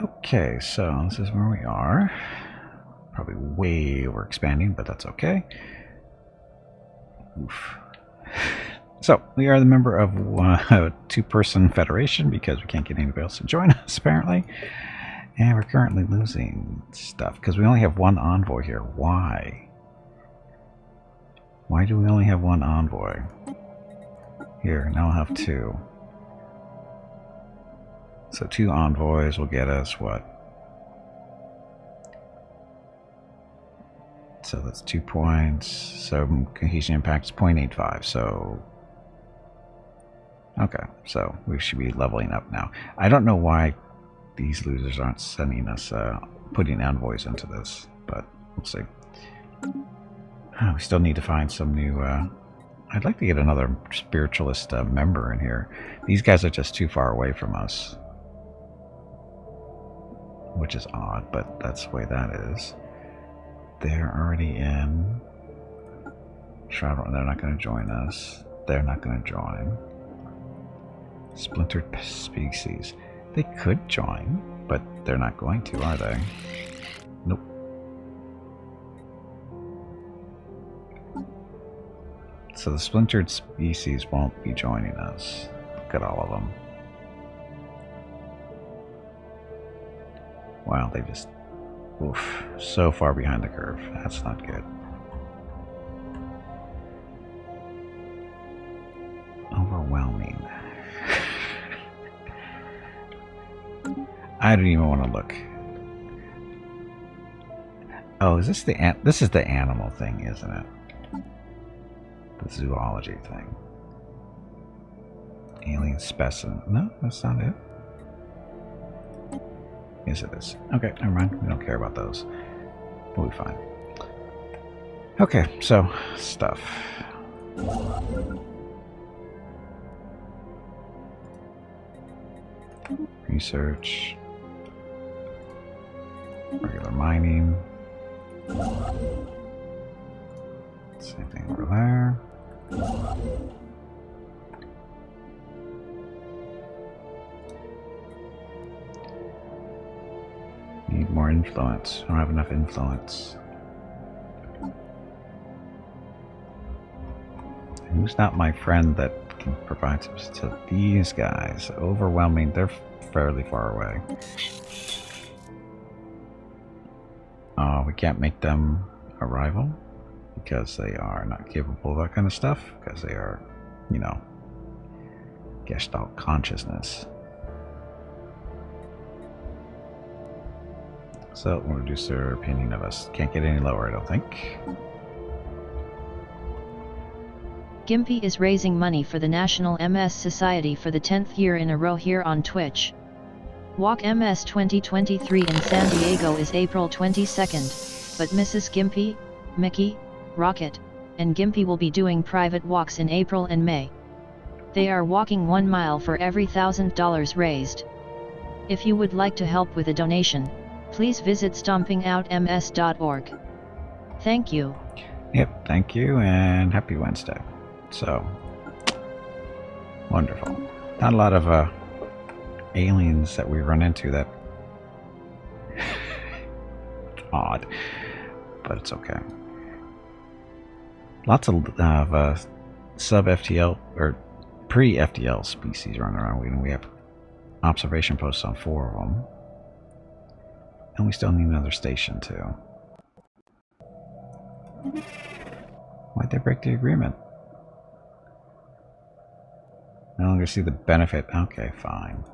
Okay, so this is where we are. Probably way over expanding, but that's okay. Oof. So, we are the member of a two-person federation because we can't get anybody else to join us, apparently. And we're currently losing stuff because we only have one envoy here. Why? Why do we only have one envoy? Here, now I'll have two. So 2 envoys will get us what? So that's 2 points. So cohesion impact is 0.85. So okay, so we should be leveling up now. I don't know why these losers aren't sending us, putting envoys into this, but we'll see. We still need to find some new. I'd like to get another spiritualist member in here. These guys are just too far away from us, which is odd, but that's the way that is. They're already in. Shroud, they're not going to join us. They're not going to join. Splintered species. They could join, but they're not going to, are they? Nope. So the splintered species won't be joining us. Look at all of them. Wow, they just... oof, so far behind the curve. That's not good. Overwhelming. I don't even want to look. Oh, is this the this is the animal thing, isn't it? The zoology thing. Alien specimen. No, that's not it. Yes, it is. Okay, never mind. We don't care about those. We'll be fine. Okay, so stuff. Research. Regular mining. Same thing over there. Need more influence. I don't have enough influence. Who's not my friend that can provide some to these guys? Overwhelming. They're fairly far away. We can't make them a rival because they are not capable of that kind of stuff. Because they are, you know, Gestalt consciousness. So we'll reduce their opinion of us. Can't get any lower, I don't think. Gimpy is raising money for the National MS Society for the 10th year in a row here on Twitch. Walk MS 2023 in San Diego is April 22nd, but Mrs. Gimpy, Mickey, Rocket, and Gimpy will be doing private walks in April and May. They are walking 1 mile for every $1,000 raised. If you would like to help with a donation, please visit stompingoutms.org. Thank you. Yep, thank you, and happy Wednesday. So, wonderful. Not a lot of aliens that we run into that it's odd, but it's okay. Lots of sub-FTL or pre-FTL species running around. We have observation posts on 4 of them, and we still need another station too. Why'd they break the agreement? No longer see the benefit. Okay, fine.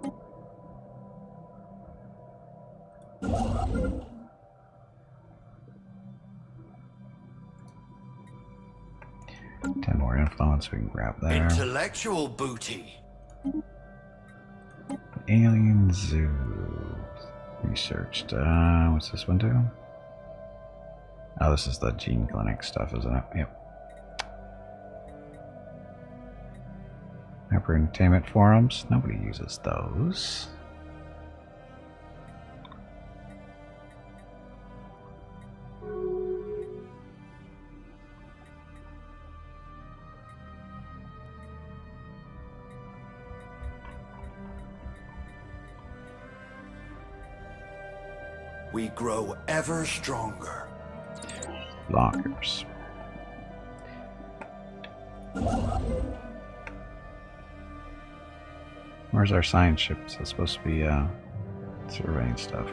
Ten more influence, we can grab there. Intellectual booty. Alien zoo. Researched. What's this one do? Oh, this is the gene clinic stuff, isn't it? Yep. Hyper entertainment forums. Nobody uses those. We grow ever stronger. Loggers. Where's our science ships? It's supposed to be surveying stuff.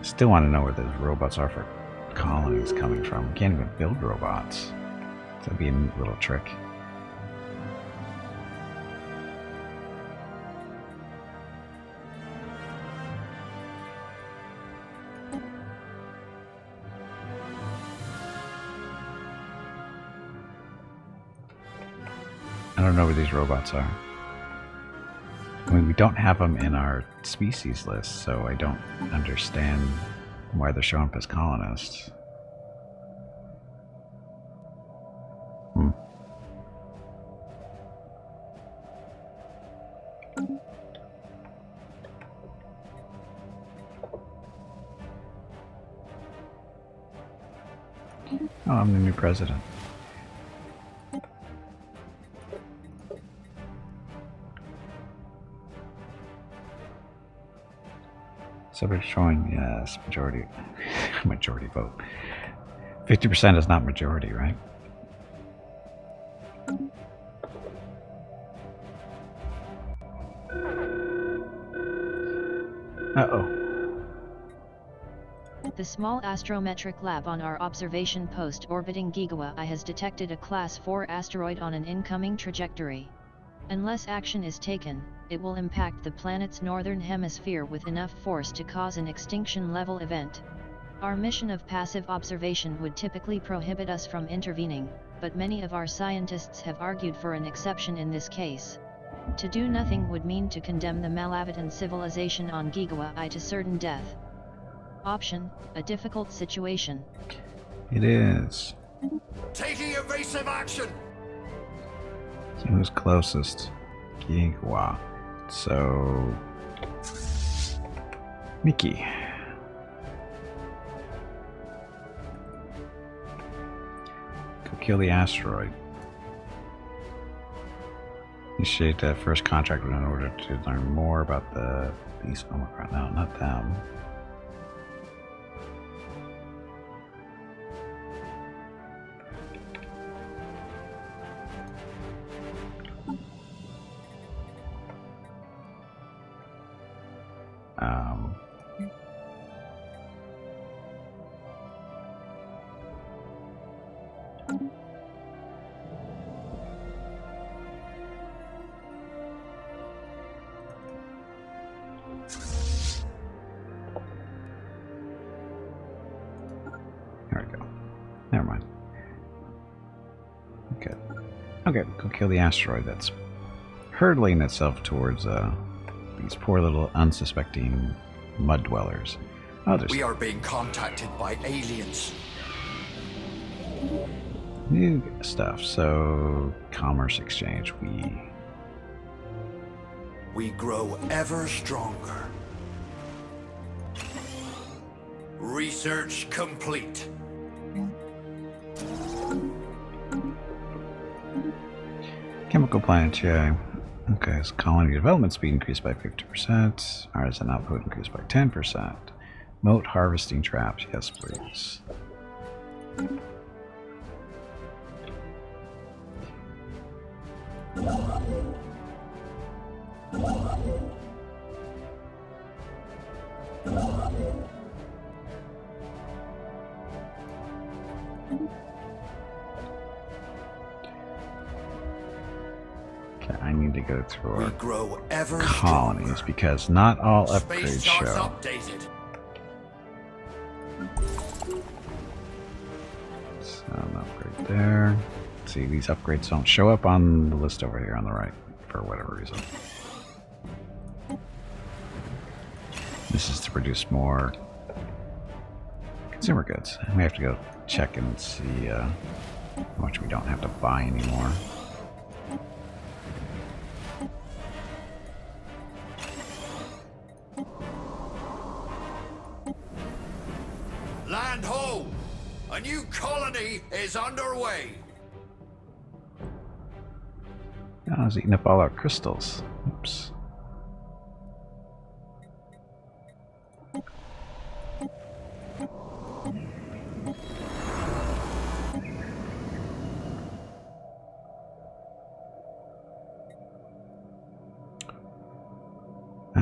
Still want to know where those robots are for colonies coming from. We can't even build robots. That'd be a neat little trick. I don't know where these robots are. I mean, we don't have them in our species list, so I don't understand why they're showing up as colonists. Oh, I'm the new president. Subject showing, yes, majority, majority vote. 50% is not majority, right? Uh-oh. The small astrometric lab on our observation post orbiting Gigawa I has detected a Class 4 asteroid on an incoming trajectory. Unless action is taken, it will impact the planet's northern hemisphere with enough force to cause an extinction-level event. Our mission of passive observation would typically prohibit us from intervening, but many of our scientists have argued for an exception in this case. To do nothing would mean to condemn the Malavitan civilization on Gigawa I to certain death. Option, a difficult situation. It is. Taking evasive action! So who's closest? Gigawa. So... Mickey. Go kill the asteroid. Initiate that first contract in order to learn more about these. Oh my god, no, not them. There we go. Never mind. Okay. Okay, go kill the asteroid that's hurtling itself towards these poor little unsuspecting mud dwellers. Oh, there's We are being contacted by aliens. new stuff. So, commerce exchange. We grow ever stronger. Research complete. Chemical plant, yeah. Okay, so colony development speed increased by 50%. Artisan output increased by 10%. Moat harvesting traps, yes please. Okay, I need to go through We our grow ever colonies stronger. because not all upgrades Space charts show. updated. So an upgrade there. See, these upgrades don't show up on the list over here on the right for whatever reason. This is to produce more consumer goods. We have to go check and see how much we don't have to buy anymore. Land ho! A new colony is underway. Oh, I was eating up all our crystals. Oops. What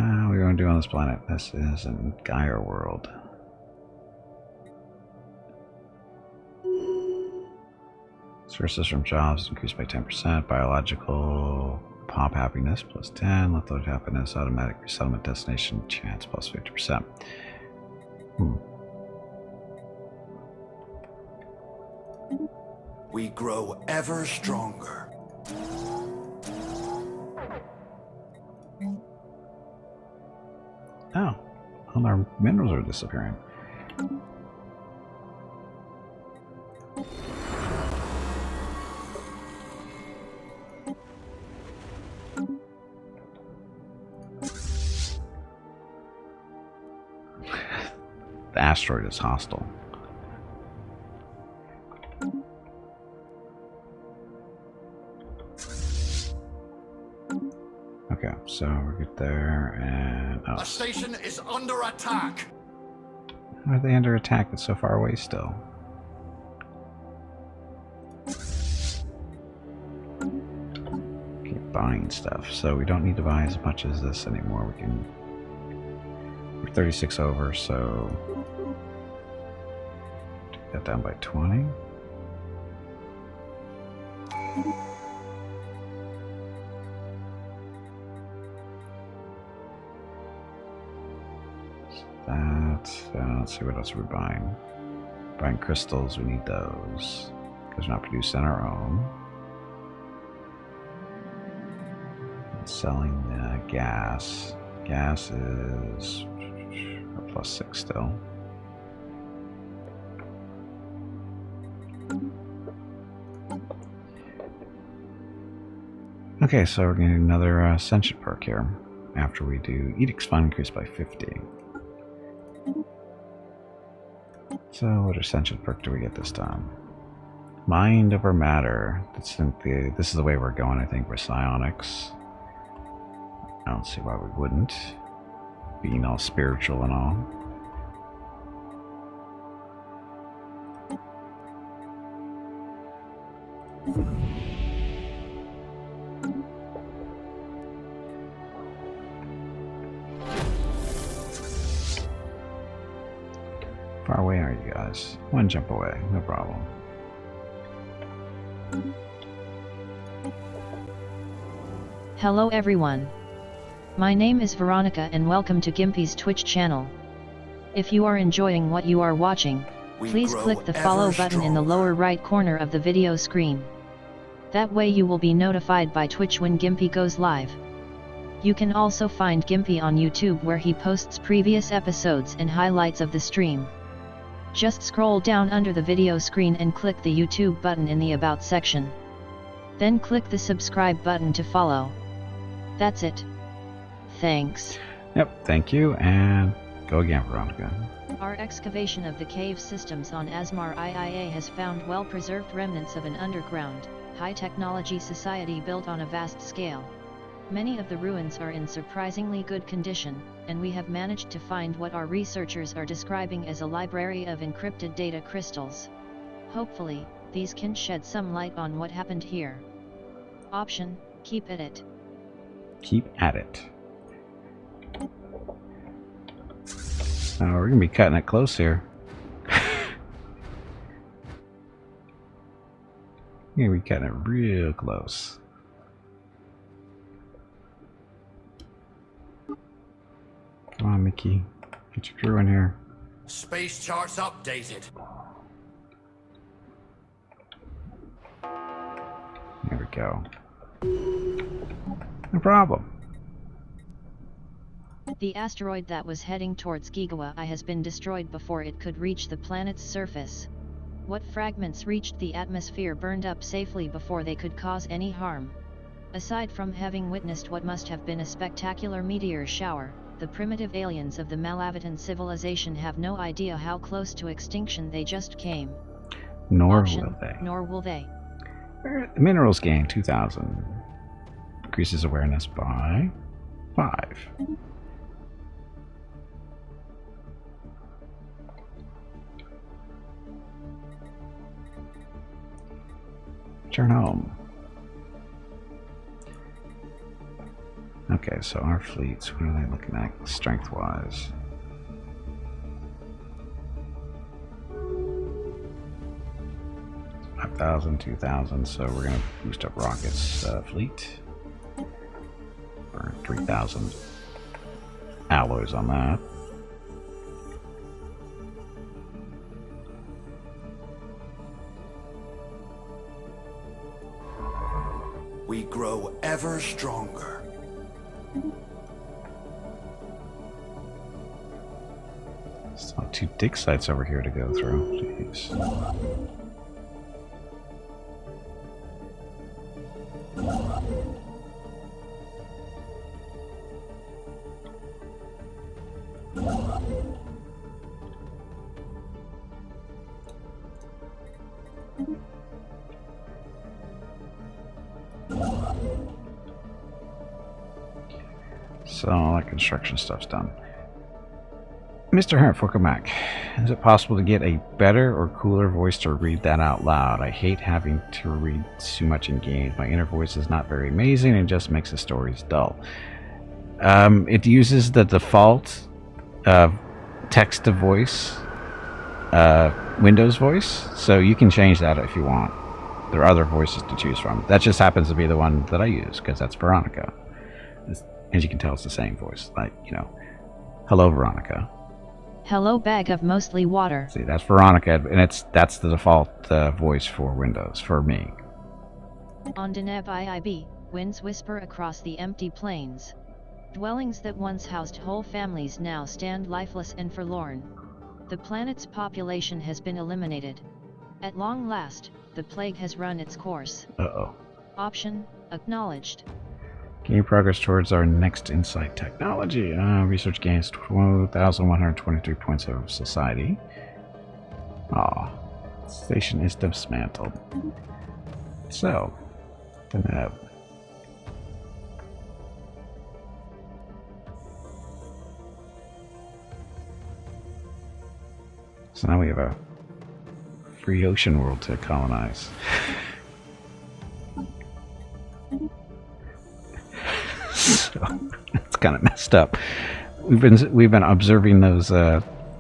are we going to do on this planet? This is in Gaia world. Sources from jobs increased by 10%. Biological pop happiness plus 10. Lethal happiness. Automatic resettlement destination chance plus 50%. We grow ever stronger. Oh, all our minerals are disappearing. The asteroid is hostile. Okay, so we get there and... The station is under attack. How are they under attack? It's so far away still. Keep buying stuff, so we don't need to buy as much as this anymore. We can... We're 36 over, so... Take that down by 20. Let's see what else we're buying. Buying crystals, we need those because we're not producing our own. And selling the gas. Gas is plus 6 still. Okay, so we're getting another ascension perk here after we do edicts fund increased by 50. So what ascension perk do we get this time? Mind over matter. This is the way we're going, I think, for psionics. I don't see why we wouldn't. Being all spiritual and all. Far away are you guys? One jump away, no problem. Hello everyone. My name is Veronica and welcome to Gimpy's Twitch channel. If you are enjoying what you are watching, please click the follow button in the lower right corner of the video screen. That way you will be notified by Twitch when Gimpy goes live. You can also find Gimpy on YouTube where he posts previous episodes and highlights of the stream. Just scroll down under the video screen and click the YouTube button in the About section. Then click the subscribe button to follow. That's it. Thanks. Yep, thank you, and go again, Veronica. Our excavation of the cave systems on Asmar IIA has found well-preserved remnants of an underground, high-technology society built on a vast scale. Many of the ruins are in surprisingly good condition, and we have managed to find what our researchers are describing as a library of encrypted data crystals. Hopefully, these can shed some light on what happened here. Option: keep at it. Keep at it. Now we're gonna be cutting it close here. We're gonna be cutting it real close. Come on, Mickey. Get your crew in here. Space charts updated. There we go. No problem. The asteroid that was heading towards Gigawa I has been destroyed before it could reach the planet's surface. What fragments reached the atmosphere burned up safely before they could cause any harm. Aside from having witnessed what must have been a spectacular meteor shower, the primitive aliens of the Malavitan civilization have no idea how close to extinction they just came. Nor Option, will they. nor will they. Minerals gain 2,000. Increases awareness by 5. Return home. Okay, so our fleets, what are they looking at strength-wise? It's 5,000, 2,000, so we're going to boost up Rocket's fleet. Burn 3,000 alloys on that. We grow ever stronger. Still 2 dig sites over here to go through. Jeez. So all that construction stuff's done. Mr. Hart, welcome back. Is it possible to get a better or cooler voice to read that out loud? I hate having to read too much in games. My inner voice is not very amazing and just makes the stories dull. It uses the default text to voice, Windows voice, so you can change that if you want. There are other voices to choose from. That just happens to be the one that I use because that's Veronica. As you can tell, it's the same voice. Like, you know, hello, Veronica. Hello, bag of mostly water. See, that's Veronica, and that's the default voice for Windows, for me. On Deneb IIB, winds whisper across the empty plains. Dwellings that once housed whole families now stand lifeless and forlorn. The planet's population has been eliminated. At long last, the plague has run its course. Uh-oh. Option, acknowledged. Gain progress towards our next insight technology. Research gains 12,123 points of society. Aw. Station is dismantled. So, then so now we have a free ocean world to colonize. So it's kind of messed up. We've been observing those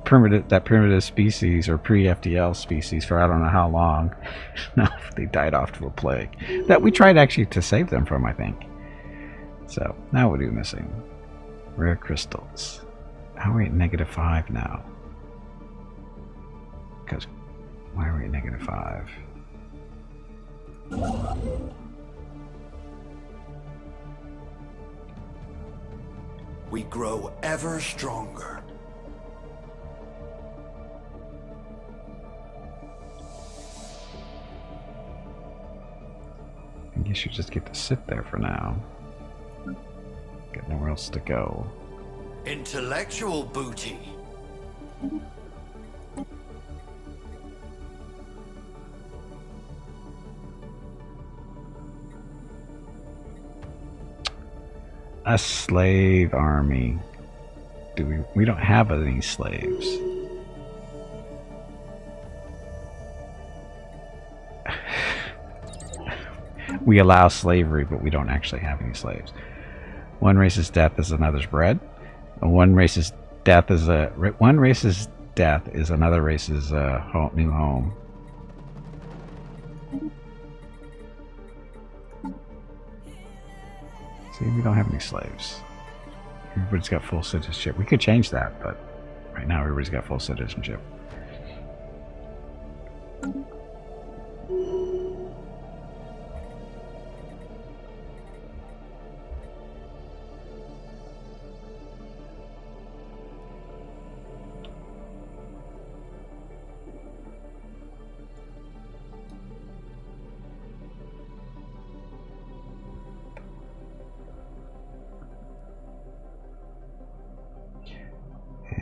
primitive species or pre-FDL species for I don't know how long. Now they died off to a plague that we tried actually to save them from, I think. So now what are we missing? Rare crystals. How are we at -5 now? Because why are we at -5? We grow ever stronger. I guess you just get to sit there for now. Got nowhere else to go. Intellectual booty. A slave army. We don't have any slaves. We allow slavery, but we don't actually have any slaves. One race's death is another's bread. One race's death is another race's new home. See, we don't have any slaves. Everybody's got full citizenship. We could change that, but right now everybody's got full citizenship.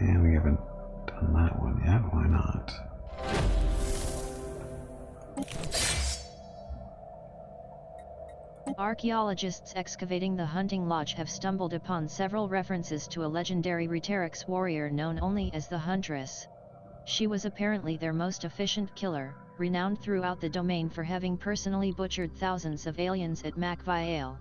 And we haven't done that one yet. Why not? Archaeologists excavating the hunting lodge have stumbled upon several references to a legendary Reterix warrior known only as the Huntress. She was apparently their most efficient killer, renowned throughout the domain for having personally butchered thousands of aliens at Macviale.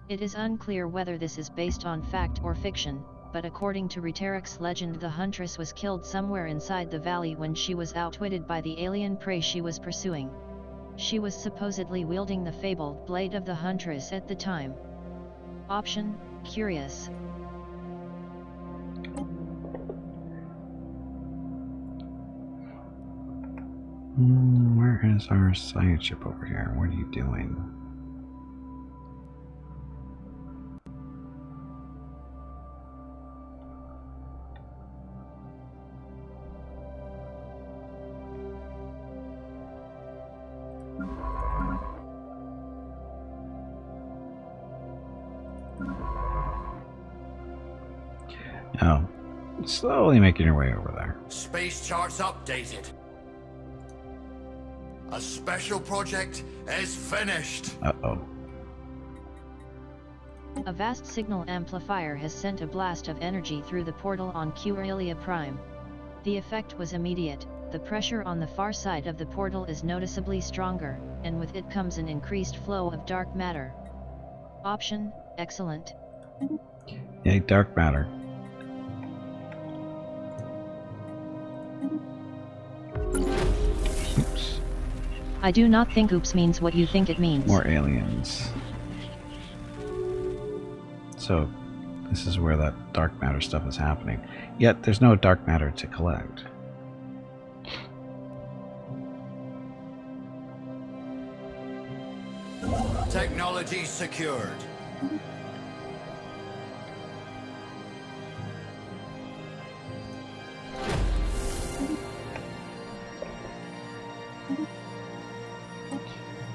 It is unclear whether this is based on fact or fiction, but according to Reterix legend, the Huntress was killed somewhere inside the valley when she was outwitted by the alien prey she was pursuing. She was supposedly wielding the fabled Blade of the Huntress at the time. Option: curious. Where is our science ship over here? What are you doing? Oh, slowly making your way over there. Space charts updated. A special project is finished. Uh-oh. A vast signal amplifier has sent a blast of energy through the portal on Quirilia Prime. The effect was immediate. The pressure on the far side of the portal is noticeably stronger, and with it comes an increased flow of dark matter. Option: excellent. Yay, dark matter. Oops. I do not think oops means what you think it means. More aliens. So, this is where that dark matter stuff is happening. Yet, there's no dark matter to collect. Technology secured.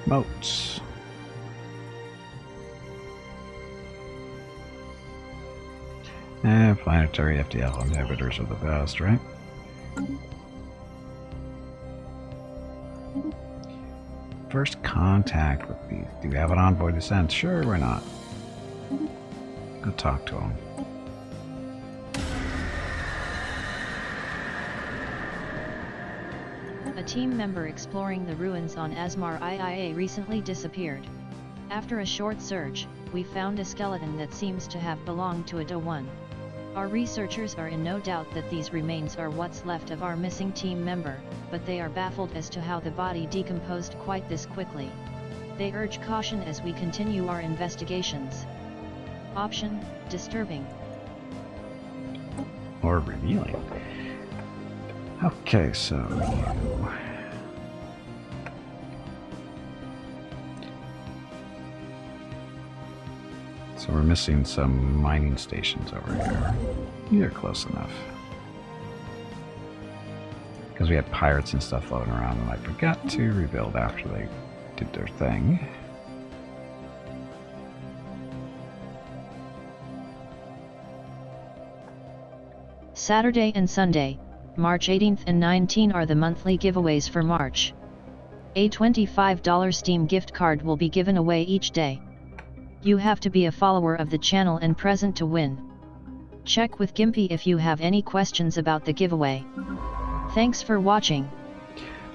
Moats. Planetary FTL inhibitors are the best, right? First contact with these. Do we have an envoy to send? Sure, why not? Go talk to him. A team member exploring the ruins on Asmar IIA recently disappeared. After a short search, we found a skeleton that seems to have belonged to a Da-1. Our researchers are in no doubt that these remains are what's left of our missing team member, but they are baffled as to how the body decomposed quite this quickly. They urge caution as we continue our investigations. Option: disturbing. Or revealing. Okay, so we're missing some mining stations over here. You're close enough. Because we had pirates and stuff floating around and I forgot to rebuild after they did their thing. Saturday and Sunday, March 18th and 19th are the monthly giveaways for March. A $25 Steam gift card will be given away each day. You have to be a follower of the channel and present to win. Check with Gimpy if you have any questions about the giveaway. Thanks for watching.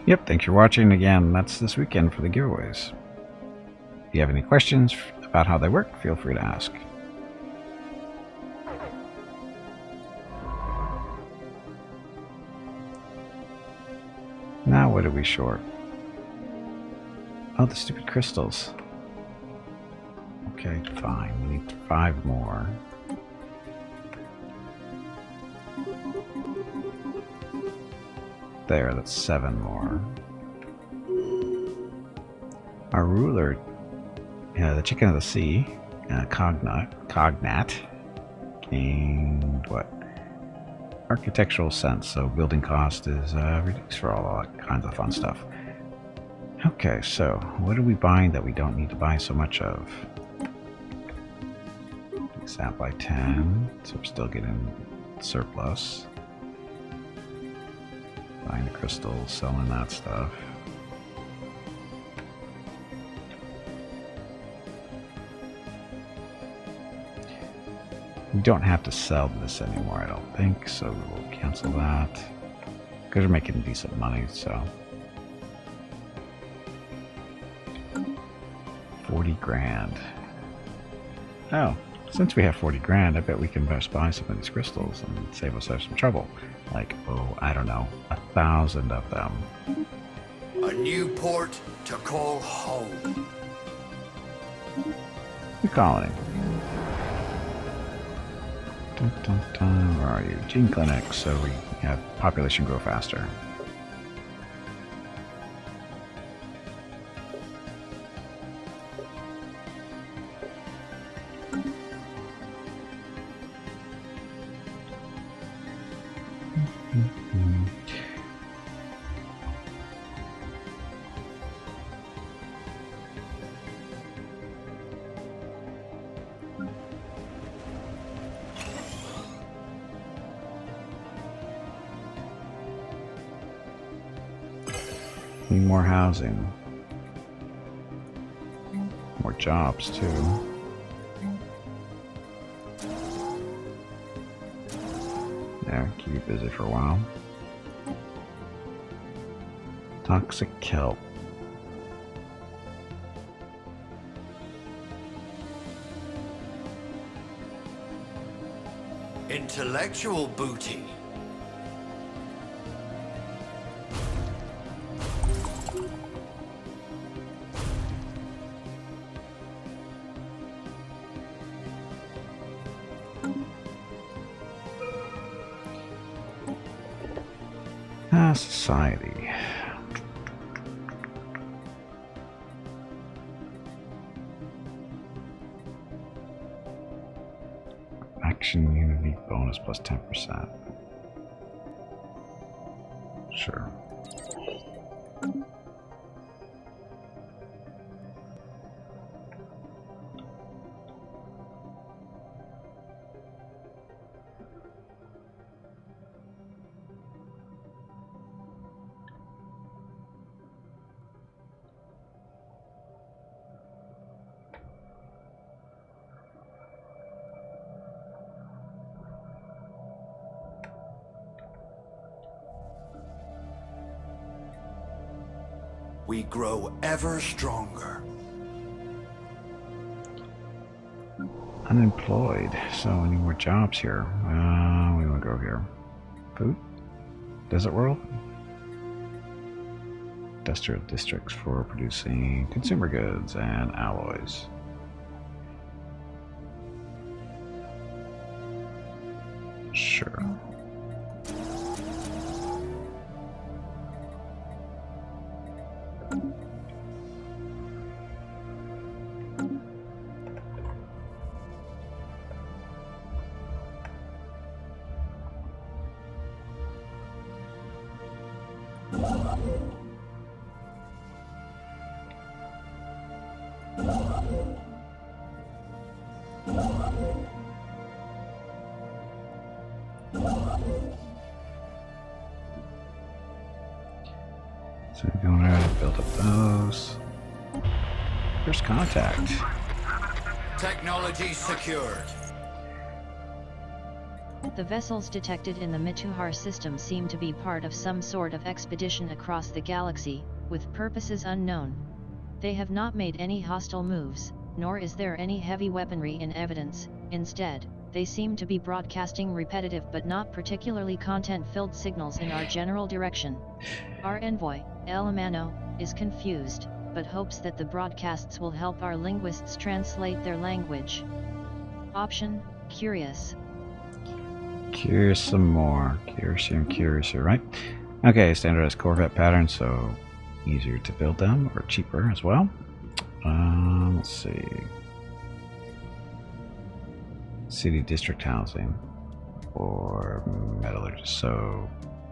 Yep, thanks for watching. Again, that's this weekend for the giveaways. If you have any questions about how they work, feel free to ask. Now what are we short? Oh, the stupid crystals. Okay, fine. We need 5 more. There, that's 7 more. Our ruler, the chicken of the sea, Cognat, gained what? Architectural sense, so building cost is reduced for all kinds of fun stuff. Okay, so what are we buying that we don't need to buy so much of? That by 10, so we're still getting surplus. Buying the crystals, selling that stuff. We don't have to sell this anymore, I don't think, so we will cancel that. Because we're making decent money, so. 40 grand. Oh, since we have 40 grand, I bet we can best buy some of these crystals and save us some trouble. Like, oh, I don't know, 1,000 of them. A new port to call home. New colony. Dun, dun, dun. Where are you? Gene clinic, so we have population grow faster. Need more housing. More jobs, too. There, keep you busy for a while. Toxic kelp. Intellectual booty. Society. Action unity bonus plus 10%. Sure. We grow ever stronger. Unemployed, so any more jobs here? We want to go here. Food? Desert world? Industrial districts for producing consumer goods and alloys. Sure. So we're going to build up those. First contact. Technology secured. The vessels detected in the Mituhar system seem to be part of some sort of expedition across the galaxy, with purposes unknown. They have not made any hostile moves, nor is there any heavy weaponry in evidence. Instead, they seem to be broadcasting repetitive but not particularly content-filled signals in our general direction. Our envoy, El Amano, is confused, but hopes that the broadcasts will help our linguists translate their language. Option, curious. Curious some more. Curiouser and curiouser, right? Okay, standardized Corvette pattern, so easier to build them, or cheaper as well. Let's see. City district housing, or metallurgist, so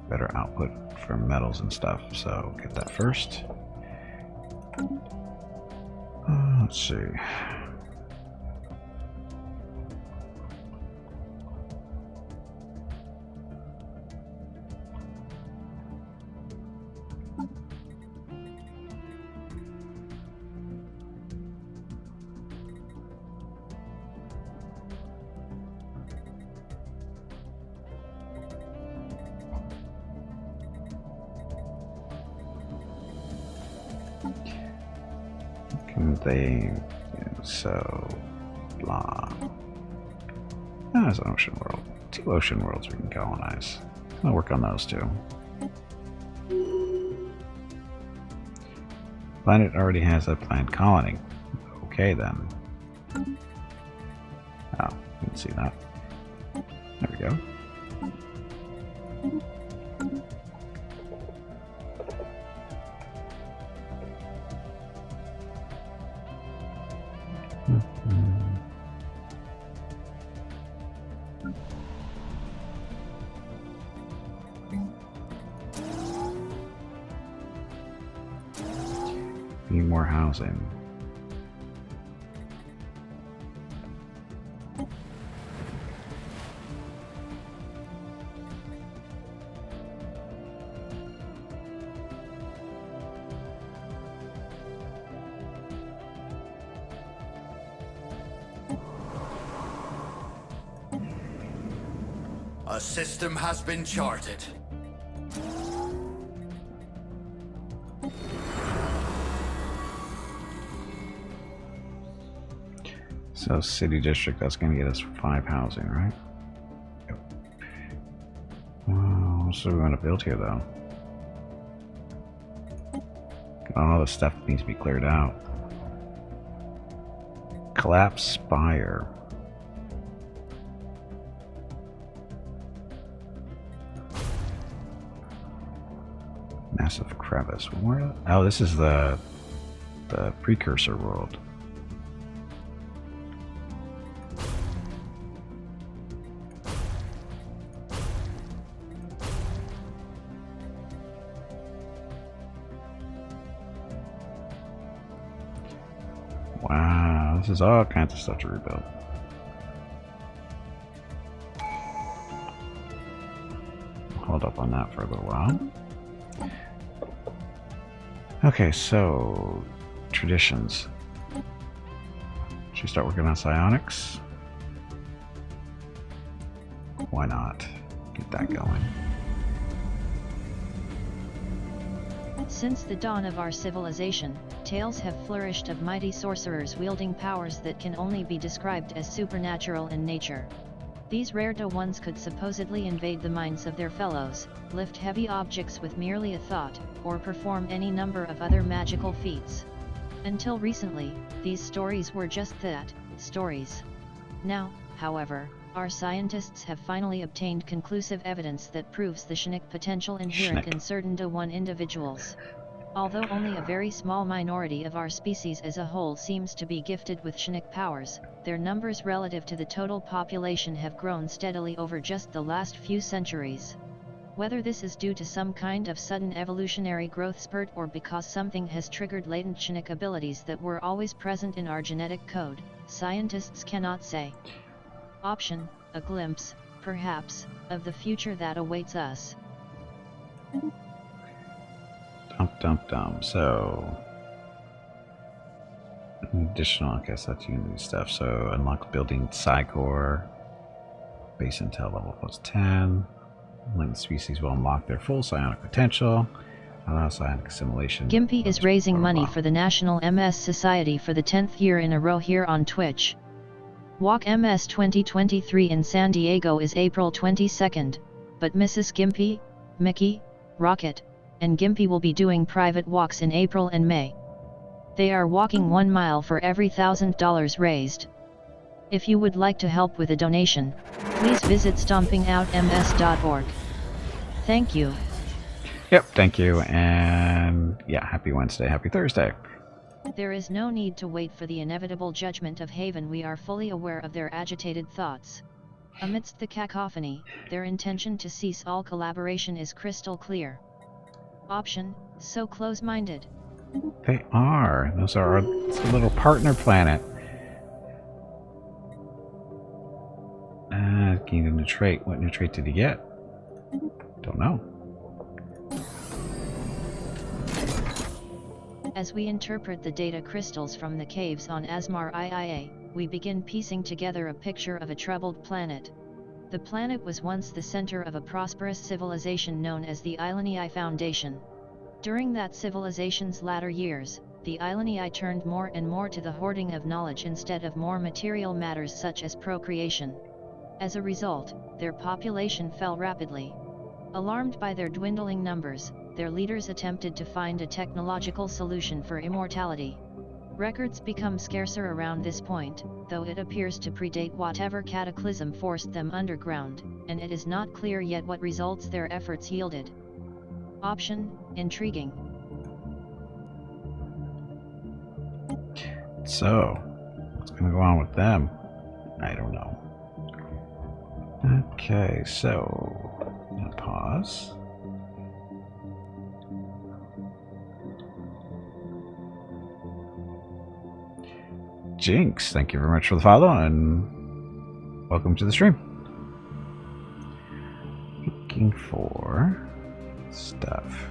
better output for metals and stuff, so get that first. Let's see. They... So... blah. That's an ocean world. 2 ocean worlds we can colonize. I'll work on those too. Planet already has a planned colony. Okay then. Oh, you can see that. There we go. Need more housing. A system has been charted. So city district, that's going to get us 5 housing, right? Yep. Well, so we want to build here though. All the stuff needs to be cleared out. Collapse spire. Massive crevice. Where? Oh, this is the precursor world. Wow, this is all kinds of stuff to rebuild. Hold up on that for a little while. Okay, so traditions. Should we start working on psionics? Why not? Get that going. Since the dawn of our civilization, tales have flourished of mighty sorcerers wielding powers that can only be described as supernatural in nature. These rare ones could supposedly invade the minds of their fellows, lift heavy objects with merely a thought, or perform any number of other magical feats. Until recently, these stories were just that, stories. Now, however, our scientists have finally obtained conclusive evidence that proves the Shnik potential inherent in certain one individuals. Although only a very small minority of our species as a whole seems to be gifted with Shnik powers, their numbers relative to the total population have grown steadily over just the last few centuries. Whether this is due to some kind of sudden evolutionary growth spurt or because something has triggered latent Shnik abilities that were always present in our genetic code, scientists cannot say. Option: a glimpse, perhaps, of the future that awaits us. So, additional, I guess that's Unity stuff. So, unlock building Psycore. Base intel level +10. Latent species will unlock their full psionic potential. Allow psionic assimilation. Gimpy is raising money for the National MS Society for the 10th year in a row here on Twitch. Walk MS 2023 in San Diego is April 22nd, but Mrs. Gimpy, Mickey, Rocket, and Gimpy will be doing private walks in April and May. They are walking 1 mile for every $1,000 raised. If you would like to help with a donation, please visit stompingoutms.org. Thank you. Yep, thank you, and yeah, happy Wednesday, happy Thursday. There is no need to wait for the inevitable judgment of Haven. We are fully aware of their agitated thoughts. Amidst the cacophony, their intention to cease all collaboration is crystal clear. Option: so close-minded. They are. Those are it's a little partner planet. Gained a new trait. What new trait did he get? Don't know. As we interpret the data crystals from the caves on Asmar IIA, we begin piecing together a picture of a troubled planet. The planet was once the center of a prosperous civilization known as the Ilenii Foundation. During that civilization's latter years, the Ilonii turned more and more to the hoarding of knowledge instead of more material matters such as procreation. As a result, their population fell rapidly. Alarmed by their dwindling numbers, their leaders attempted to find a technological solution for immortality. Records become scarcer around this point, though it appears to predate whatever cataclysm forced them underground, and it is not clear yet what results their efforts yielded. Option: intriguing. So, what's going to go on with them? I don't know. Okay, so, I'm going to pause. Jinx, thank you very much for the follow, and welcome to the stream. Looking for stuff.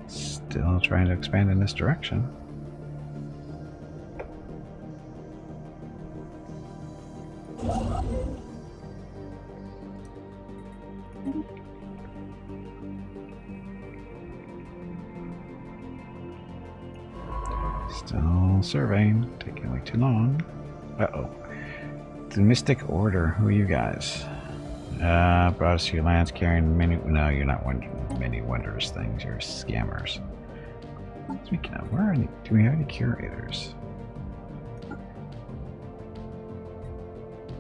Still trying to expand in this direction. Still surveying, taking way too long. Uh-oh. The Mystic Order, who are you guys? Brought us to your lands carrying many... No, you're not many wondrous things, you're scammers. Speaking of, where are any... Do we have any curators?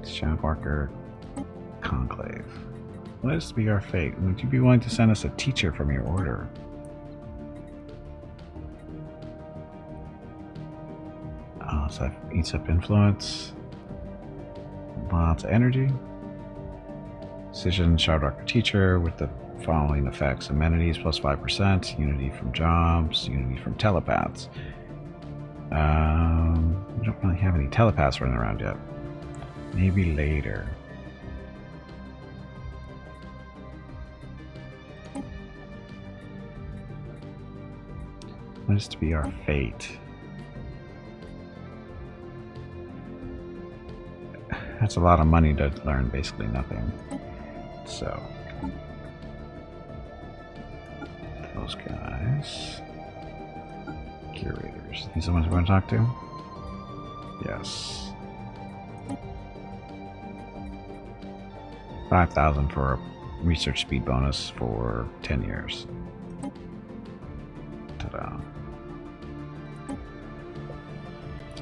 Shaftwalker Conclave. Let us be our fate. Would you be willing to send us a teacher from your order? Oh, so that eats up influence. Lots of energy. Decision, Shaftwalker teacher with the following effects: amenities plus 5%, unity from jobs, unity from telepaths. We don't really have any telepaths running around yet. Maybe later. What is to be our fate? That's a lot of money to learn basically nothing. So, those guys. Curators. These are the ones we're going to talk to? Yes. 5,000 for a research speed bonus for 10 years. Ta-da.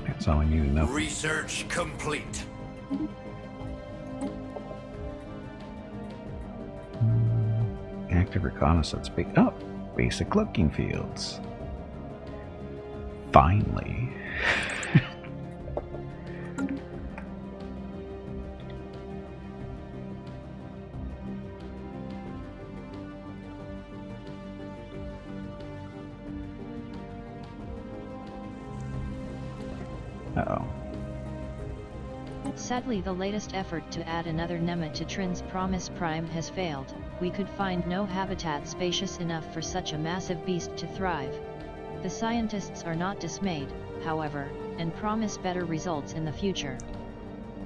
That's all I need to know. Research complete. Active reconnaissance. Oh, basic looking fields. Finally. Uh-oh. Sadly, the latest effort to add another Nema to Trin's Promise Prime has failed. We could find no habitat spacious enough for such a massive beast to thrive. The scientists are not dismayed, however, and promise better results in the future.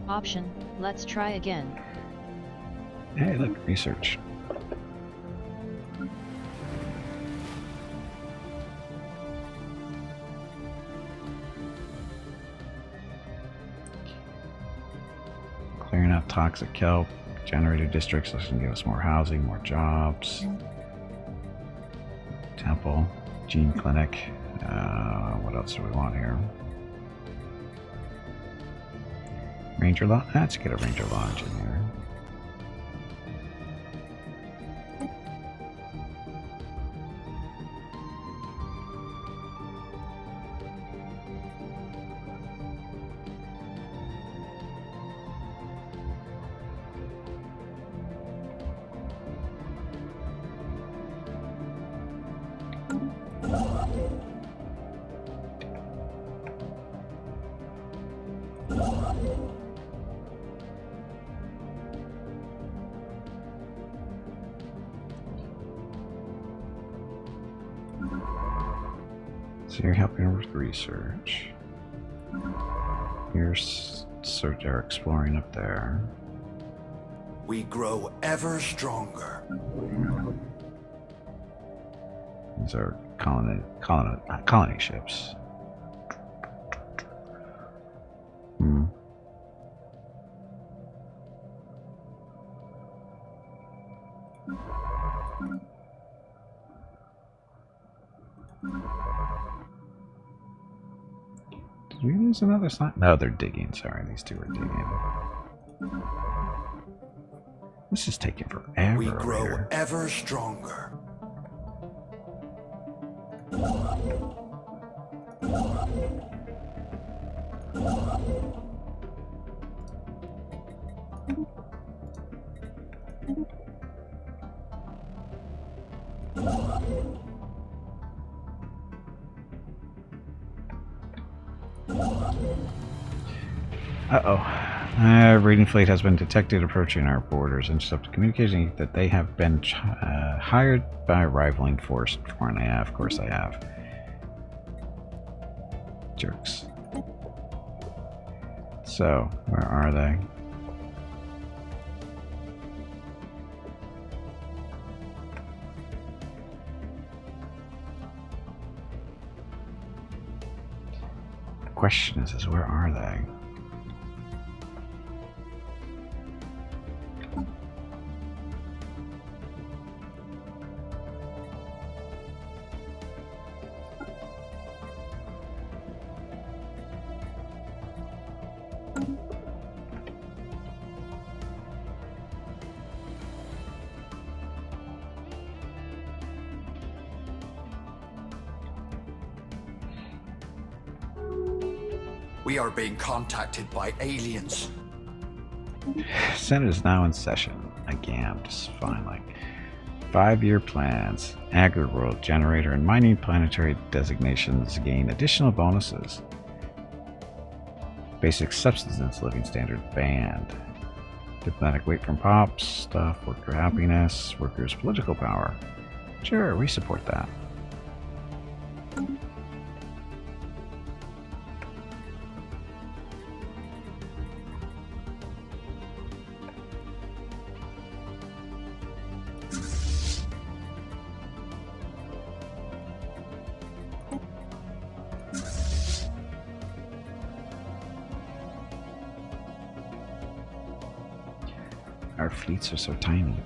Option: let's try again. Hey, look, research. Clearing out toxic kelp, generator districts, this can give us more housing, more jobs. Temple, gene clinic. What else do we want here? Ranger lodge. Let's get a ranger lodge in here. So you're helping with research. You're search or exploring up there. We grow ever stronger. These are colony ships. Did we lose another sign? No, they're digging. Sorry, these two are digging. This is taking forever. We grow here. ever stronger. Raiding fleet has been detected approaching our borders. Intercepted communication that they have been hired by a rivaling force. Of course I have. Jerks. So, where are they? The question is where are they? We are being contacted by aliens. Senate is now in session. Again, just fine. Like 5-year plans, agri-world generator, and mining planetary designations gain additional bonuses. Basic subsistence living standard banned. Diplomatic weight from pops, stuff, worker happiness, workers' political power. Sure, we support that. Our fleets are so tiny.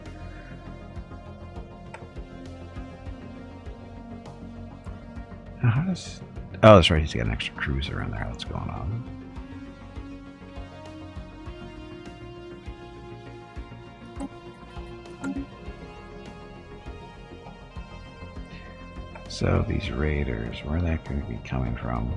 Now how does... Oh, that's right, he's got an extra cruiser in there. What's going on? So these raiders, where are they going to be coming from?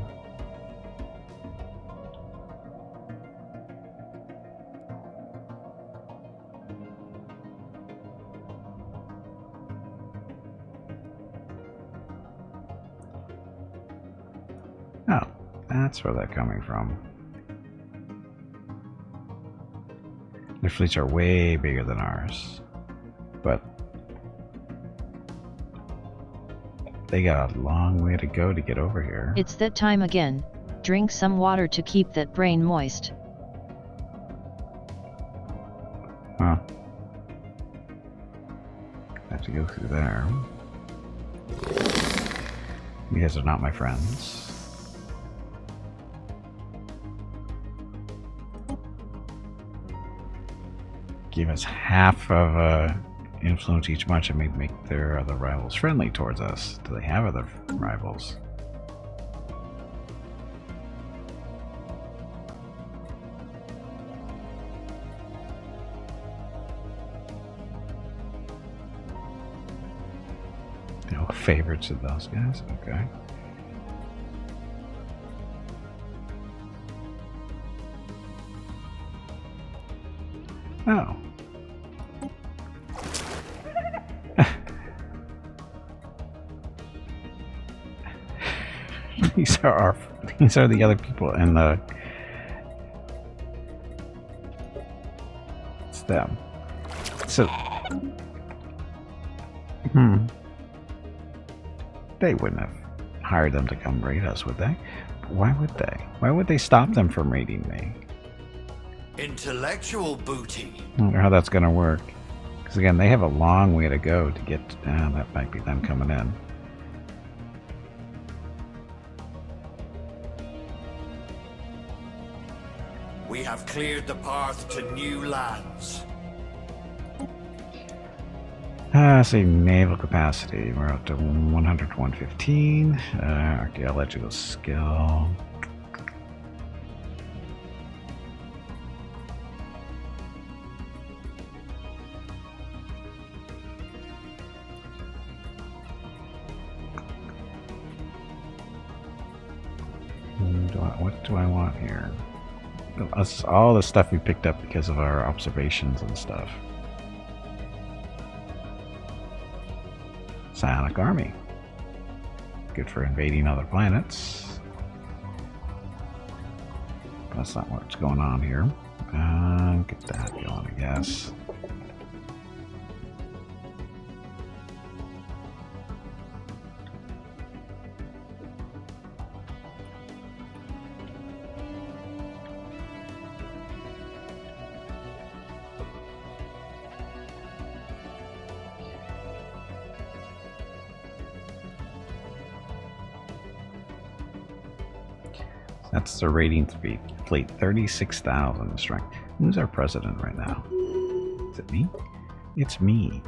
Oh, that's where they're coming from. Their fleets are way bigger than ours, but they got a long way to go to get over here. It's that time again. Drink some water to keep that brain moist. Huh. I have to go through there. You guys are not my friends. Give us half of influence each much and maybe make their other rivals friendly towards us. Do they have other rivals? No favorites of those guys? Okay. Oh. These are the other people in the... It's them. So... They wouldn't have hire them to come raid us, would they? But why would they? Why would they stop them from raiding me? Intellectual booty. I wonder how that's going to work. Because again, they have a long way to go to get... that might be them coming in. We have cleared the path to new lands. Say naval capacity. We're up to 100 to 115. Archaeological skill. What do I want here? All the stuff we picked up because of our observations and stuff. Psionic army. Good for invading other planets. That's not what's going on here. Get that going, I guess. That's the rating fleet, 36,000 strength. Who's our president right now? Is it me? It's me.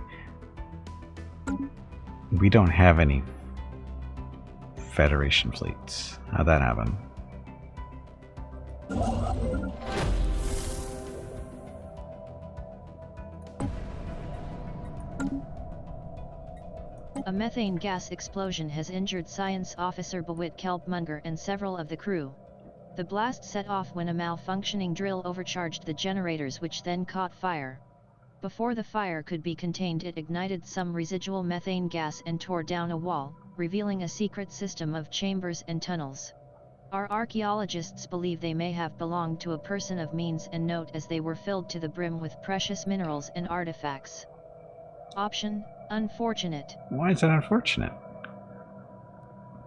We don't have any Federation fleets. How'd that happen? A methane gas explosion has injured Science Officer Bewit Kelpmunger and several of the crew. The blast set off when a malfunctioning drill overcharged the generators, which then caught fire. Before the fire could be contained, it ignited some residual methane gas and tore down a wall, revealing a secret system of chambers and tunnels. Our archaeologists believe they may have belonged to a person of means and note, as they were filled to the brim with precious minerals and artifacts. Option: unfortunate. Why is that unfortunate?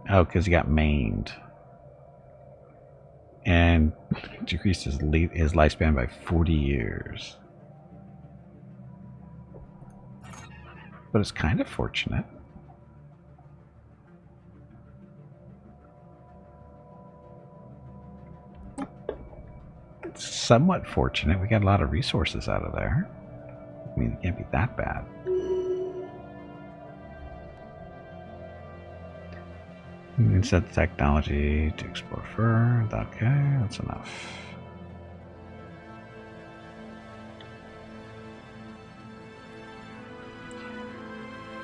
Oh, because he got maimed. And decreased his lifespan by 40 years. But it's kind of fortunate. It's somewhat fortunate. We got a lot of resources out of there. I mean, it can't be that bad. You can set the technology to explore fur. Okay, that's enough.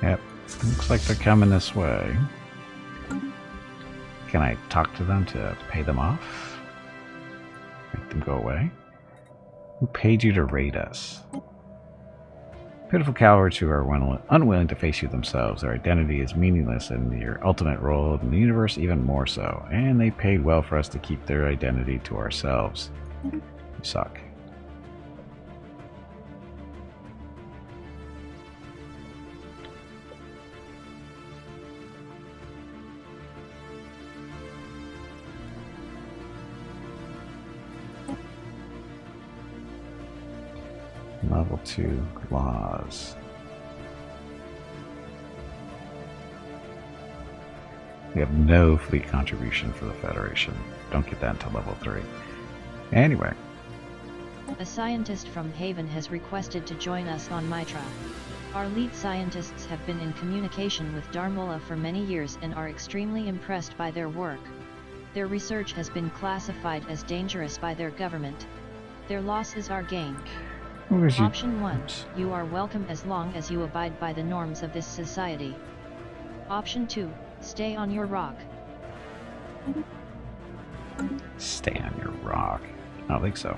Yep, looks like they're coming this way. Can I talk to them to pay them off? Make them go away? Who paid you to raid us? Pitiful cowards who are unwilling to face you themselves. Their identity is meaningless, and your ultimate role in the universe even more so. And they paid well for us to keep their identity to ourselves. You suck. Level 2 laws. We have no fleet contribution for the Federation. Don't get that until level 3. Anyway. A scientist from Haven has requested to join us on Mitra. Our lead scientists have been in communication with Darmola for many years and are extremely impressed by their work. Their research has been classified as dangerous by their government. Their loss is our gain. Option 1, you are welcome as long as you abide by the norms of this society. Option 2, stay on your rock. Stay on your rock. I don't think so.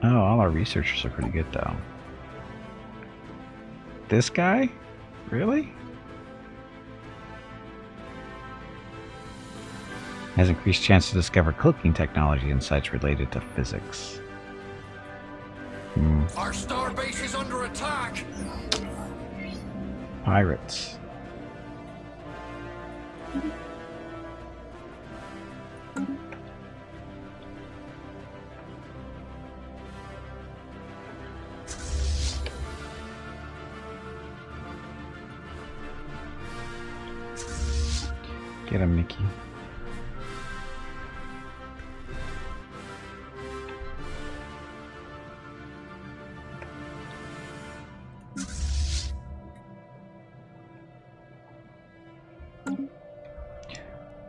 Oh, all our researchers are pretty good though. This guy? Really? Has increased chance to discover cloaking technology and sites related to physics. Our starbase is under attack. Pirates. Get him, Mickey.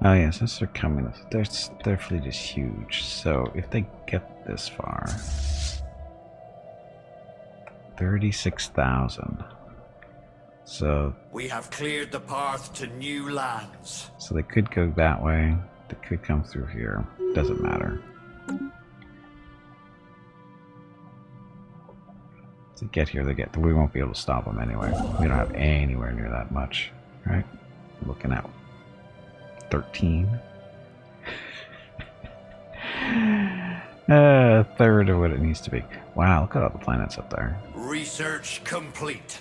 Oh yeah, since they're coming, their fleet is huge, so if they get this far... 36,000. So... We have cleared the path to new lands. So they could go that way, they could come through here, doesn't matter. To get here, we won't be able to stop them anyway. We don't have anywhere near that much, right? Looking at 13. A third of what it needs to be. Wow, look at all the planets up there. Research complete.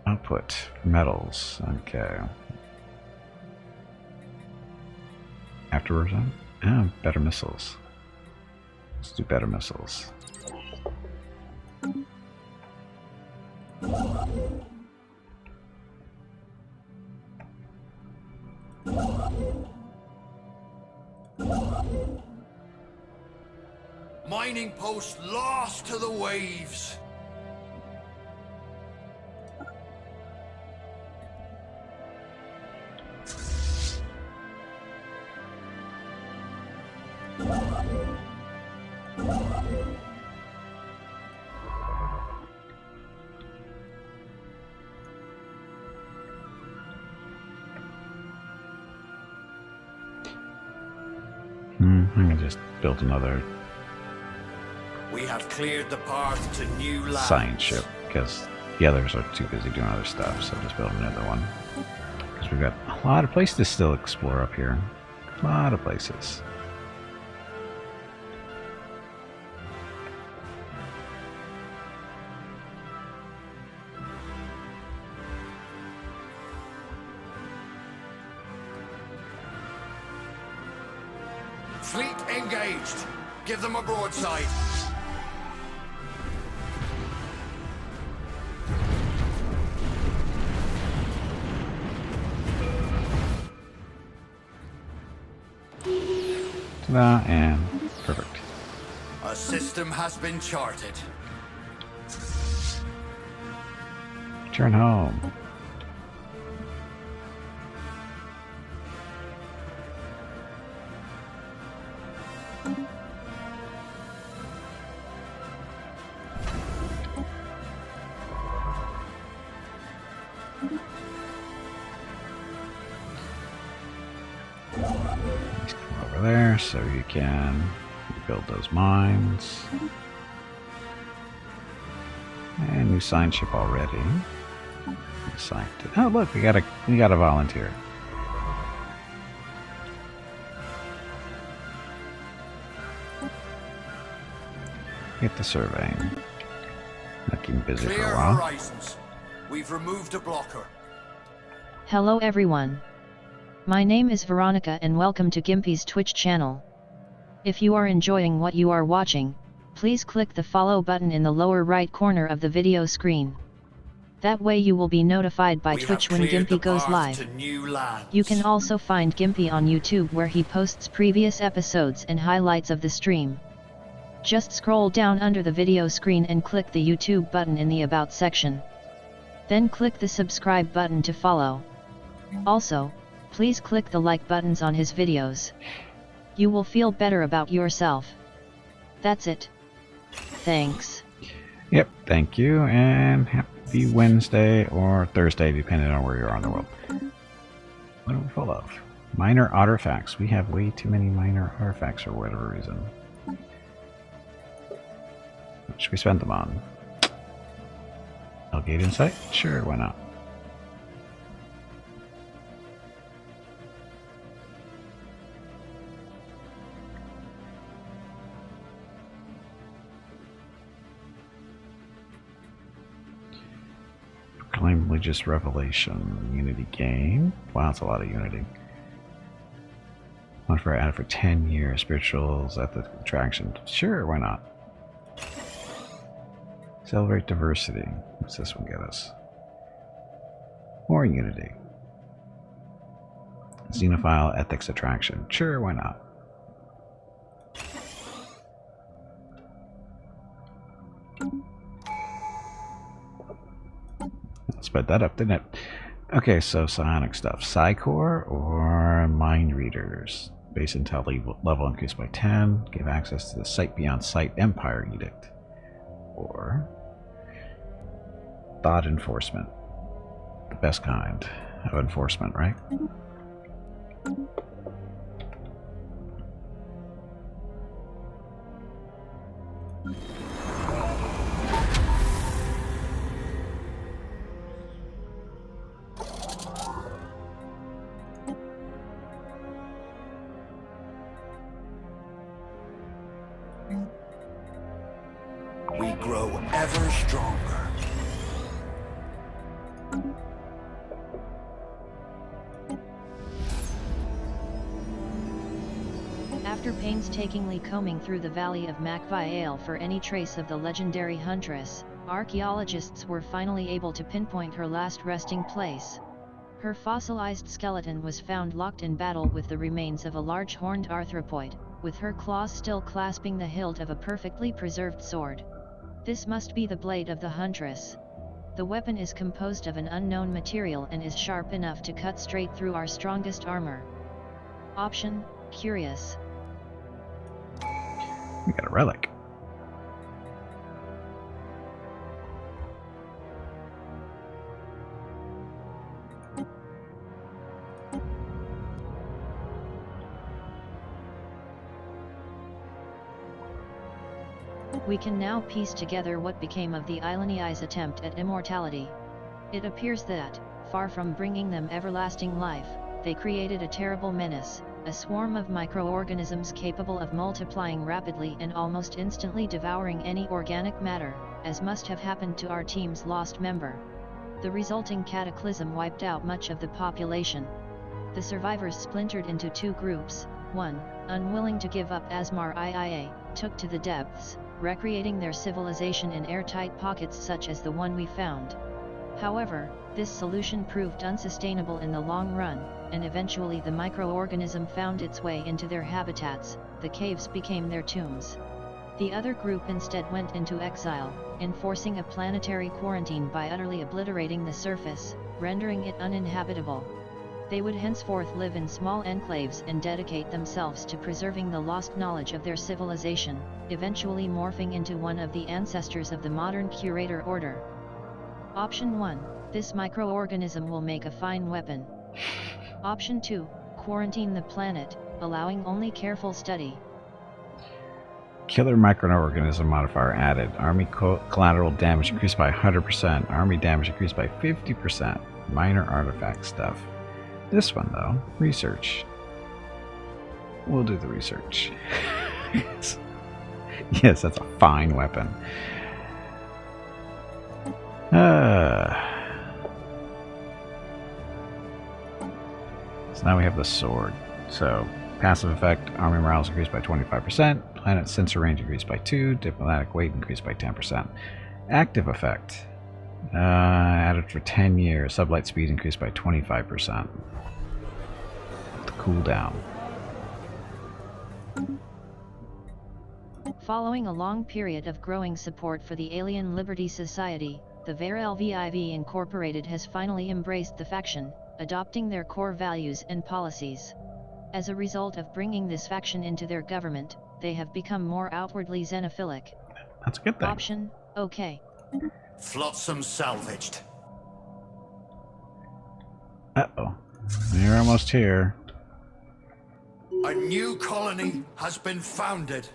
Output metals. Okay. Afterwards, better missiles. Let's do better missiles. Mining post lost to the waves. I'm gonna just build another We have cleared the path to new lands. science ship because the others are too busy doing other stuff. So just build another one because we've got a lot of places to still explore up here. A lot of places. Fleet engaged. Give them a broadside. Ta-da, and perfect. A system has been charted. Return home. Over there, so you can build those mines. And new science ship already. Oh look, we got a volunteer. Get the surveying. Not keeping busy for a Clear while. horizons. We've removed a blocker. Hello everyone. My name is Veronica and welcome to Gimpy's Twitch channel. If you are enjoying what you are watching, please click the follow button in the lower right corner of the video screen. That way you will be notified by We Twitch have when cleared the Gimpy goes path live. to new lands. You can also find Gimpy on YouTube where he posts previous episodes and highlights of the stream. Just scroll down under the video screen and click the YouTube button in the About section. Then click the subscribe button to follow. Also, please click the like buttons on his videos. You will feel better about yourself. That's it. Thanks. Yep, thank you, and happy Wednesday or Thursday, depending on where you are in the world. What are we full of? Minor artifacts. We have way too many minor artifacts for whatever reason. What should we spend them on? Elgate Insight? Sure, why not? Claim religious revelation. Unity gain. Wow, that's a lot of unity. One for added for 10 years. Spirituals at the attraction. Sure, why not? Celebrate diversity. What's this one get us? More unity. Xenophile ethics attraction. Sure, why not? Spread that up, didn't it? Okay, so psionic stuff. Psycore or mind readers. Base intel level increased by 10. Give access to the Sight Beyond Sight Empire Edict. Or thought enforcement. The best kind of enforcement, right? We grow ever stronger. After painstakingly combing through the valley of Macviale for any trace of the legendary huntress, archaeologists were finally able to pinpoint her last resting place. Her fossilized skeleton was found locked in battle with the remains of a large horned arthropoid, with her claws still clasping the hilt of a perfectly preserved sword. This must be the blade of the huntress. The weapon is composed of an unknown material and is sharp enough to cut straight through our strongest armor. Option: curious. We got a relic. We can now piece together what became of the Ileniai's attempt at immortality. It appears that, far from bringing them everlasting life, they created a terrible menace, a swarm of microorganisms capable of multiplying rapidly and almost instantly devouring any organic matter, as must have happened to our team's lost member. The resulting cataclysm wiped out much of the population. The survivors splintered into two groups. One, unwilling to give up Asmar IIA, took to the depths, recreating their civilization in airtight pockets such as the one we found. However, this solution proved unsustainable in the long run, and eventually the microorganism found its way into their habitats. The caves became their tombs. The other group instead went into exile, enforcing a planetary quarantine by utterly obliterating the surface, rendering it uninhabitable. They would henceforth live in small enclaves and dedicate themselves to preserving the lost knowledge of their civilization, eventually morphing into one of the ancestors of the modern curator order. Option 1. This microorganism will make a fine weapon. Option 2. Quarantine the planet, allowing only careful study. Killer microorganism modifier added. Army collateral damage increased by 100%. Army damage increased by 50%. Minor artifact stuff. This one, though, research. We'll do the research. Yes, that's a fine weapon. So now we have the sword. So, passive effect, army morale is increased by 25%. Planet sensor range increased by 2. Diplomatic weight increased by 10%. Active effect. Added for 10 years. Sublight speed increased by 25%. The cooldown. Following a long period of growing support for the Alien Liberty Society, the Varel VIV Incorporated has finally embraced the faction, adopting their core values and policies. As a result of bringing this faction into their government, they have become more outwardly xenophilic. That's a good thing. Option: okay. Flotsam salvaged. Uh-oh. You're almost here. A new colony has been founded.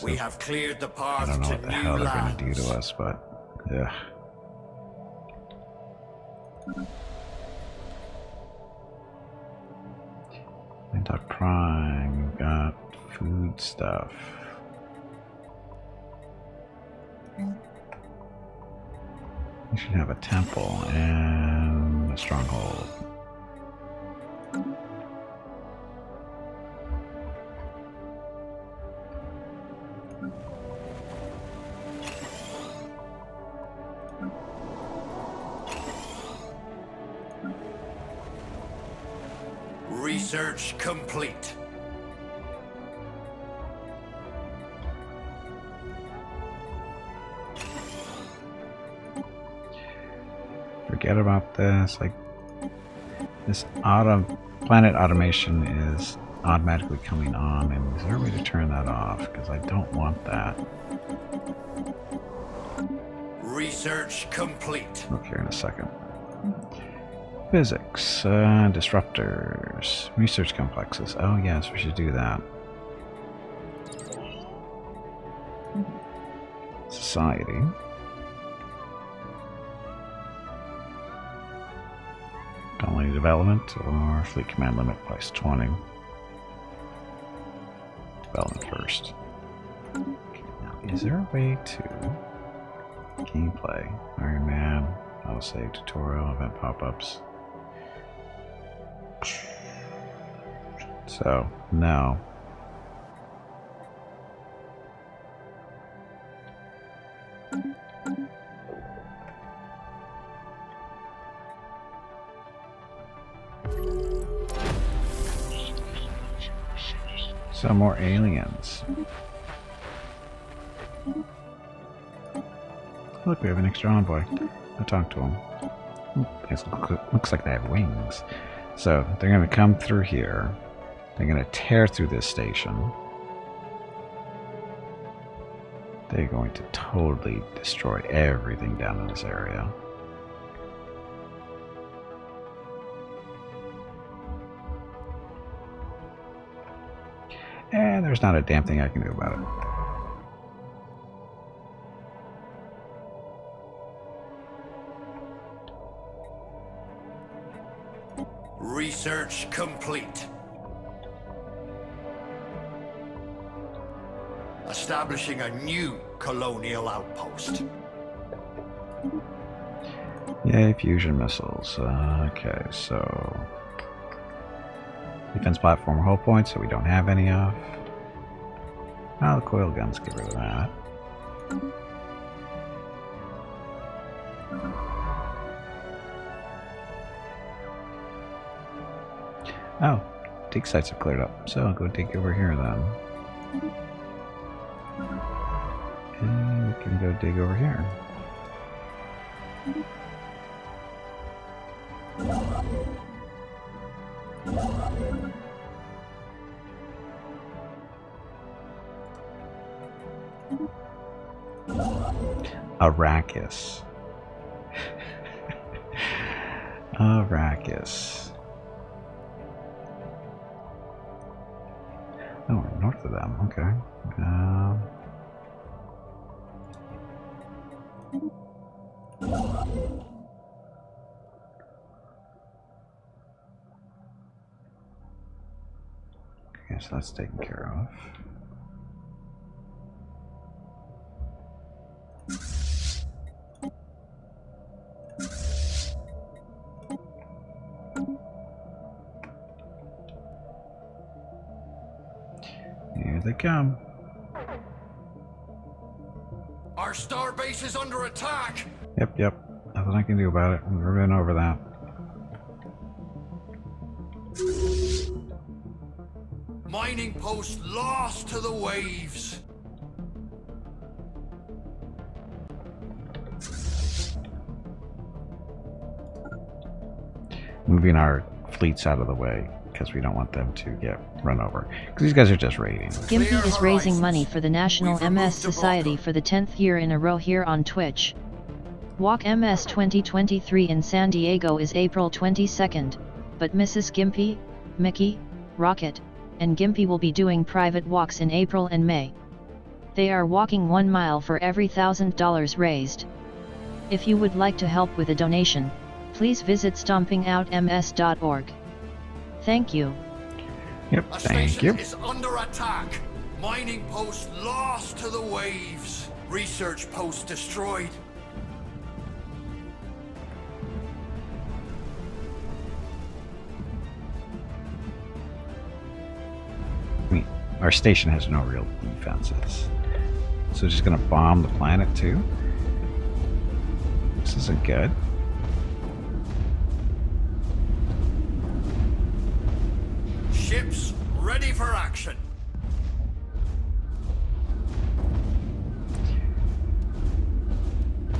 We have cleared the I path don't know to what the new hell they're going to do lands. to us, but... ugh. Talk Prime, we've got food stuff. We should have a temple and a stronghold. Research complete. Forget about this. Like, this planet automation is automatically coming on, and is there a way to turn that off? Because I don't want that. Research complete. Look here in a second. Physics, disruptors, research complexes. Oh yes, we should do that. Society. Colony development or fleet command limit place 20. Development first. Okay, now, is there a way to gameplay? Iron Man, I'll say tutorial, event pop-ups. So, no. Some more aliens. Look, we have an extra envoy. I'll talk to him. Looks like they have wings. So, they're going to come through here. They're going to tear through this station. They're going to totally destroy everything down in this area. And there's not a damn thing I can do about it. Research complete. Establishing a new colonial outpost. Yay, fusion missiles. Okay, so... defense platform hull points that we don't have any of. Oh, the coil guns, get rid of that. Oh, dig sites have cleared up, so I'll go dig over here then. And we can go dig over here. Arrakis. Arrakis. Oh, we're north of them. Okay. Okay, so that's taken care of. Here they come. Our starbase is under attack. Yep. Nothing I can do about it. We've been over that. Mining post lost to the waves. Moving our fleets out of the way because we don't want them to get run over. Because these guys are just raiding. Gimpy is raising money for the National MS Society for the 10th year in a row here on Twitch. Walk MS 2023 in San Diego is April 22nd, but Mrs. Gimpy, Mickey, Rocket, and Gimpy will be doing private walks in April and May. They are walking 1 mile for every $1,000 raised. If you would like to help with a donation, please visit stompingoutms.org. Thank you. Yep, A thank station you. is under attack. Mining post lost to the waves. Research post destroyed. I mean, our station has no real defenses. So just gonna bomb the planet too? This isn't good. Ships ready for action.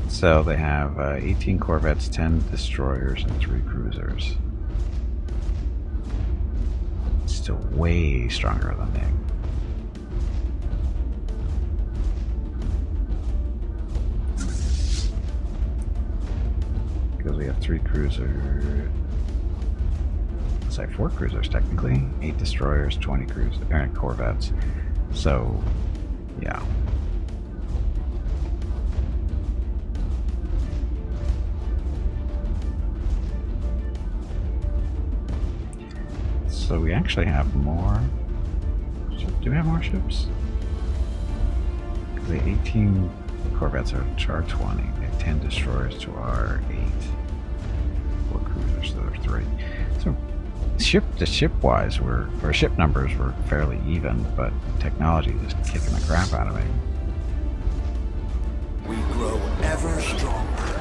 So they have 18 corvettes, 10 destroyers, and 3 cruisers. Still way stronger than they. Because we have 3 cruisers. Sorry, 4 cruisers technically, 8 destroyers, 20 corvettes. So, yeah. So we actually have more. Do we have more ships? Because the 18 corvettes are to our 20. They have 10 destroyers to our 8. 4 cruisers to their 3. So ship-wise, our ship numbers were fairly even, but technology is kicking the crap out of me. We grow ever stronger.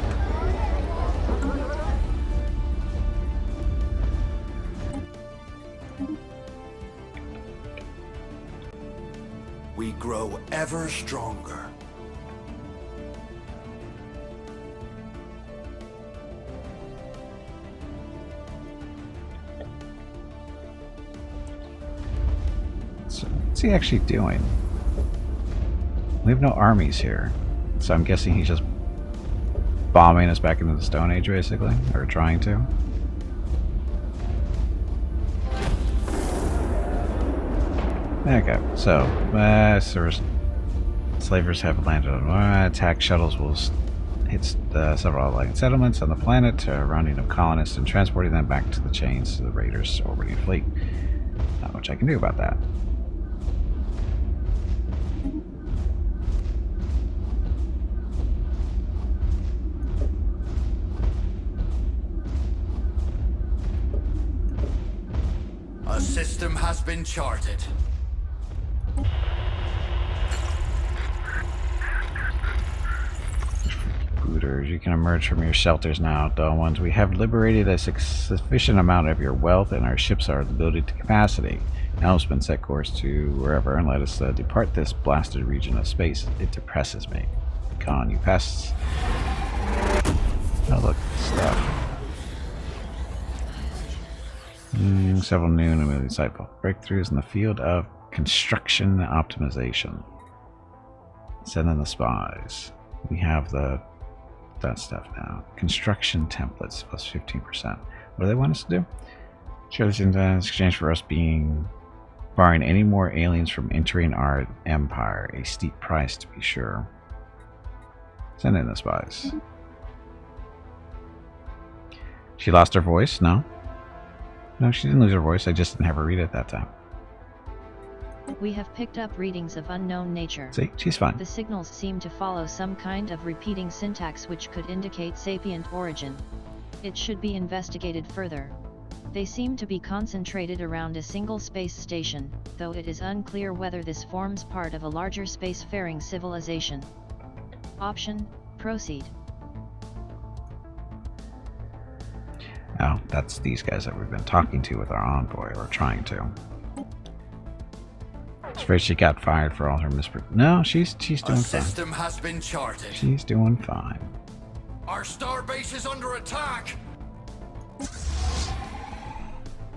We grow ever stronger. So what's he actually doing? We have no armies here, so I'm guessing he's just bombing us back into the Stone Age, basically, or trying to. Okay, so slavers have landed on attack shuttles will hit several allied settlements on the planet, rounding up colonists and transporting them back to the chains to the raiders' orbiting fleet. Not much I can do about that. A system has been charted. You can emerge from your shelters now, dull ones. We have liberated a sufficient amount of your wealth, and our ships are loaded to capacity. Helmsman, set course to wherever and let us depart this blasted region of space. It depresses me. Con, you pests. Oh, look, stuff. Several new and immediately insightful breakthroughs in the field of construction optimization. Send in the spies. We have that stuff now. Construction templates plus 15%. What do they want us to do? Share this in exchange for us barring any more aliens from entering our empire. A steep price, to be sure. Send in the spies. She lost her voice? No. No, she didn't lose her voice. I just didn't have her read it that time. We have picked up readings of unknown nature. See, she's fine. The signals seem to follow some kind of repeating syntax which could indicate sapient origin. It should be investigated further. They seem to be concentrated around a single space station, though it is unclear whether this forms part of a larger spacefaring civilization. Option: proceed. Oh, that's these guys that we've been talking to with our envoy, or trying to. I'm afraid she got fired for all her No, she's doing fine. A system has been charted. She's doing fine. Our starbase is under attack. These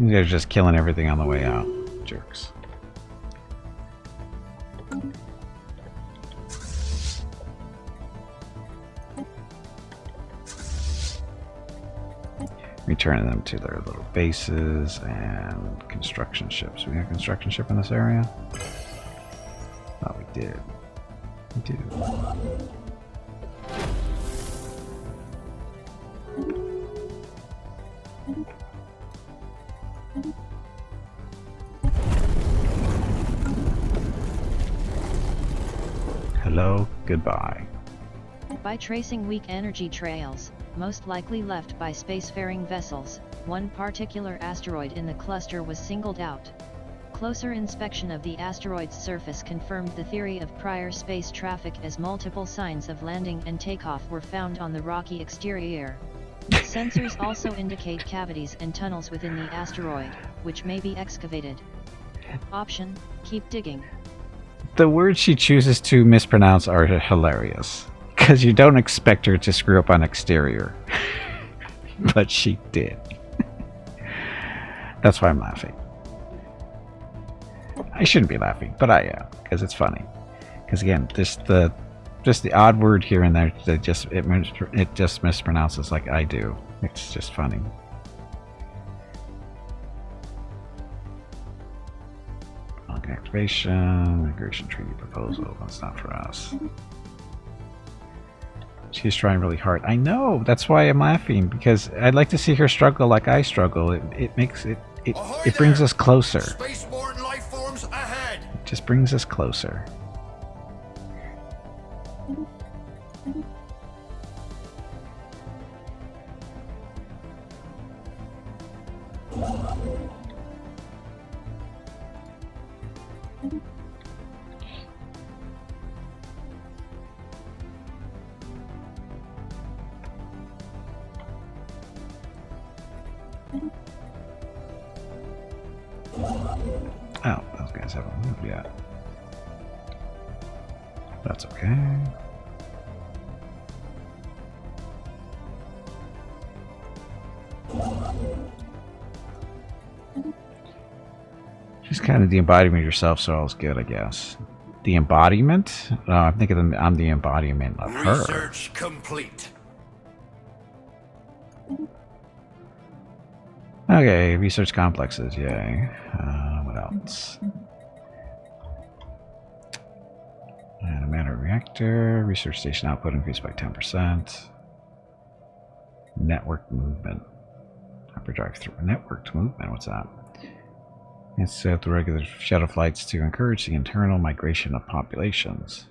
guys are just killing everything on the way out. Jerks. Returning them to their little bases and construction ships. We have a construction ship in this area? Oh, we did. We do. Hello, goodbye. By tracing weak energy trails, most likely left by spacefaring vessels, one particular asteroid in the cluster was singled out. Closer inspection of the asteroid's surface confirmed the theory of prior space traffic, as multiple signs of landing and takeoff were found on the rocky exterior. Sensors also indicate cavities and tunnels within the asteroid, which may be excavated. Option: keep digging. The words she chooses to mispronounce are hilarious, because you don't expect her to screw up on exterior. But she did. That's why I'm laughing. I shouldn't be laughing, but I am, because it's funny. Because again, just the odd word here and there that just it just mispronounces like I do. It's just funny. Log activation, migration treaty proposal. That's not for us. She's trying really hard. I know. That's why I'm laughing, because I'd like to see her struggle like I struggle. It makes it brings us closer. Spaceborne life forms ahead. It just brings us closer. Oh, those guys haven't moved yet. That's okay. She's kind of the embodiment of yourself, so all's good, I guess. The embodiment? I'm thinking I'm the embodiment of her. Research complete. Okay, research complexes, yay. What else? And a matter reactor. Research station output increased by 10%. Network movement. Hyperdrive through networked movement, what's that? It's set the regular shuttle flights to encourage the internal migration of populations.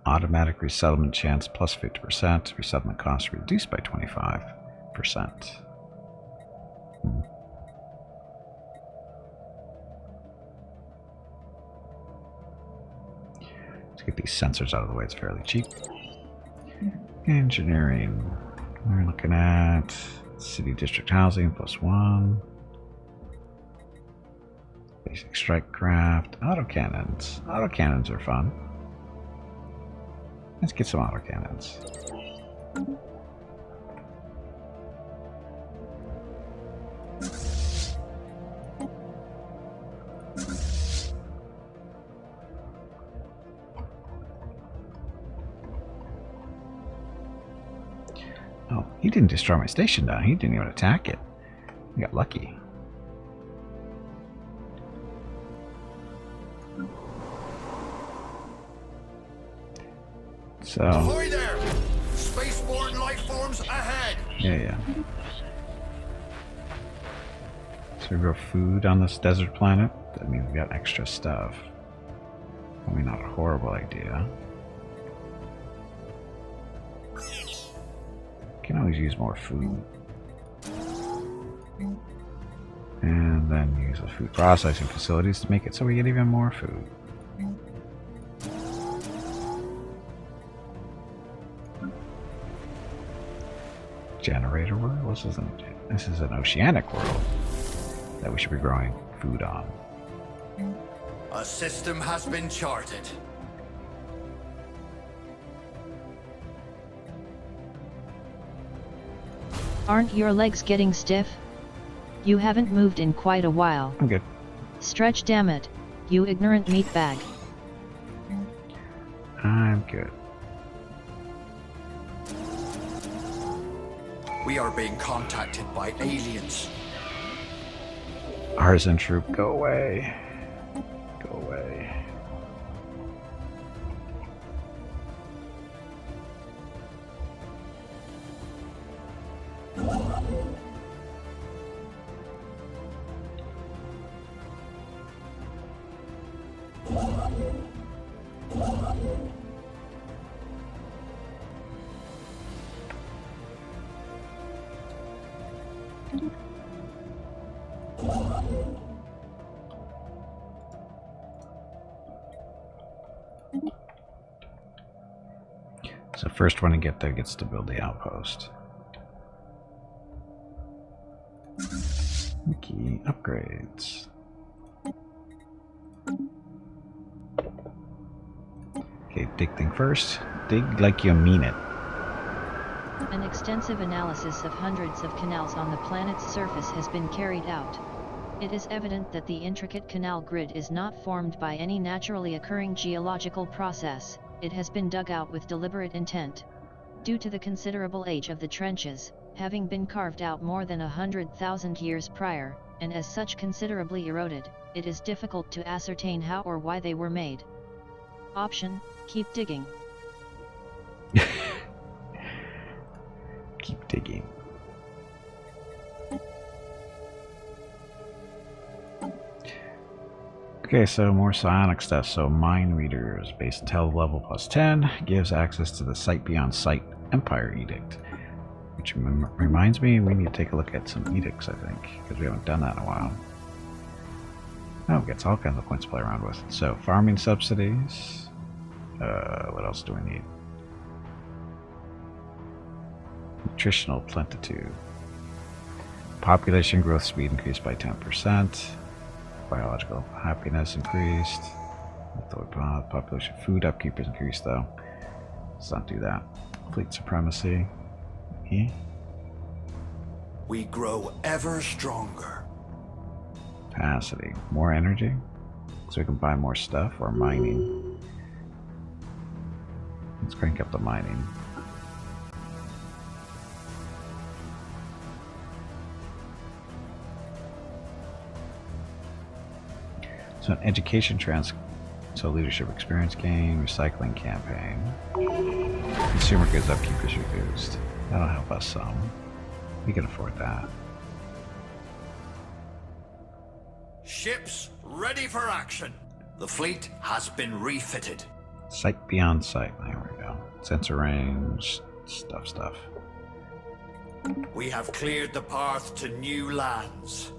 Automatic resettlement chance plus 50%. Resettlement costs reduced by 25%. Let's get these sensors out of the way. It's fairly cheap. Engineering. We're looking at city district housing +1. Basic strike craft. Autocannons. Autocannons are fun. Let's get some autocannons. Oh, he didn't destroy my station down. He didn't even attack it. We got lucky. So. Ahoy there! Spaceborne life forms ahead. Yeah. So we grow food on this desert planet. That means we got extra stuff. Probably not a horrible idea. Can always use more food. And then use the food processing facilities to make it so we get even more food. Generator world? This is an oceanic world that we should be growing food on. A system has been charted. Aren't your legs getting stiff? You haven't moved in quite a while. I'm good. Stretch, damn it, you ignorant meatbag. I'm good. We are being contacted by aliens. Artisan troop, go away. Go away. So first one to get there gets to build the outpost. Key upgrades. Okay, dig thing first. Dig like you mean it. An extensive analysis of hundreds of canals on the planet's surface has been carried out. It is evident that the intricate canal grid is not formed by any naturally occurring geological process. It has been dug out with deliberate intent. Due to the considerable age of the trenches, having been carved out more than 100,000 years prior, and as such considerably eroded, it is difficult to ascertain how or why they were made. Option: keep digging. Keep digging. Okay, so more psionic stuff. So mind readers, base intel level +10, gives access to the Sight Beyond Sight Empire Edict. Which reminds me, we need to take a look at some edicts, I think, because we haven't done that in a while. Oh, gets all kinds of points to play around with. So, farming subsidies. What else do we need? Nutritional plentitude. Population growth speed increased by 10%. Biological happiness increased. Population food upkeep is increased, though. Let's not do that. Fleet supremacy. We grow ever stronger. Capacity. More energy. So we can buy more stuff, or mining. Let's crank up the mining. So an education so leadership experience gain, recycling campaign. Consumer goods upkeep is reduced. That'll help us some. We can afford that. Ships ready for action. The fleet has been refitted. Sight beyond sight. There we go. Sensor range. Stuff. We have cleared the path to new lands.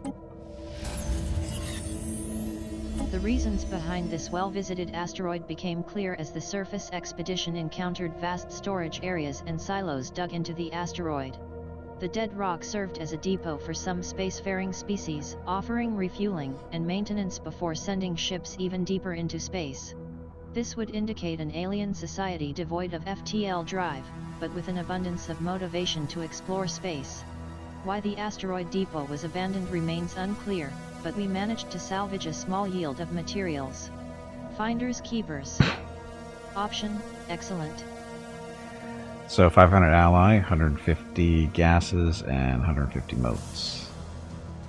The reasons behind this well-visited asteroid became clear as the surface expedition encountered vast storage areas and silos dug into the asteroid. The dead rock served as a depot for some spacefaring species, offering refueling and maintenance before sending ships even deeper into space. This would indicate an alien society devoid of FTL drive, but with an abundance of motivation to explore space. Why the asteroid depot was abandoned remains unclear, but we managed to salvage a small yield of materials. Finders keepers. Option: excellent. So 500 ally, 150 gases, and 150 motes.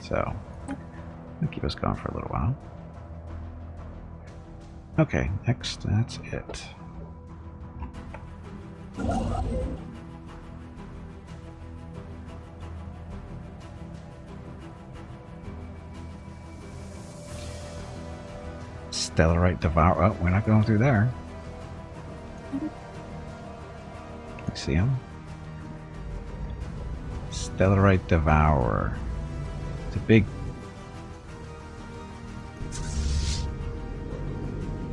So that'll keep us going for a little while. Okay, next, that's it. Stellarite Devour. Oh, we're not going through there. You see him? Stellarite Devourer. It's a big.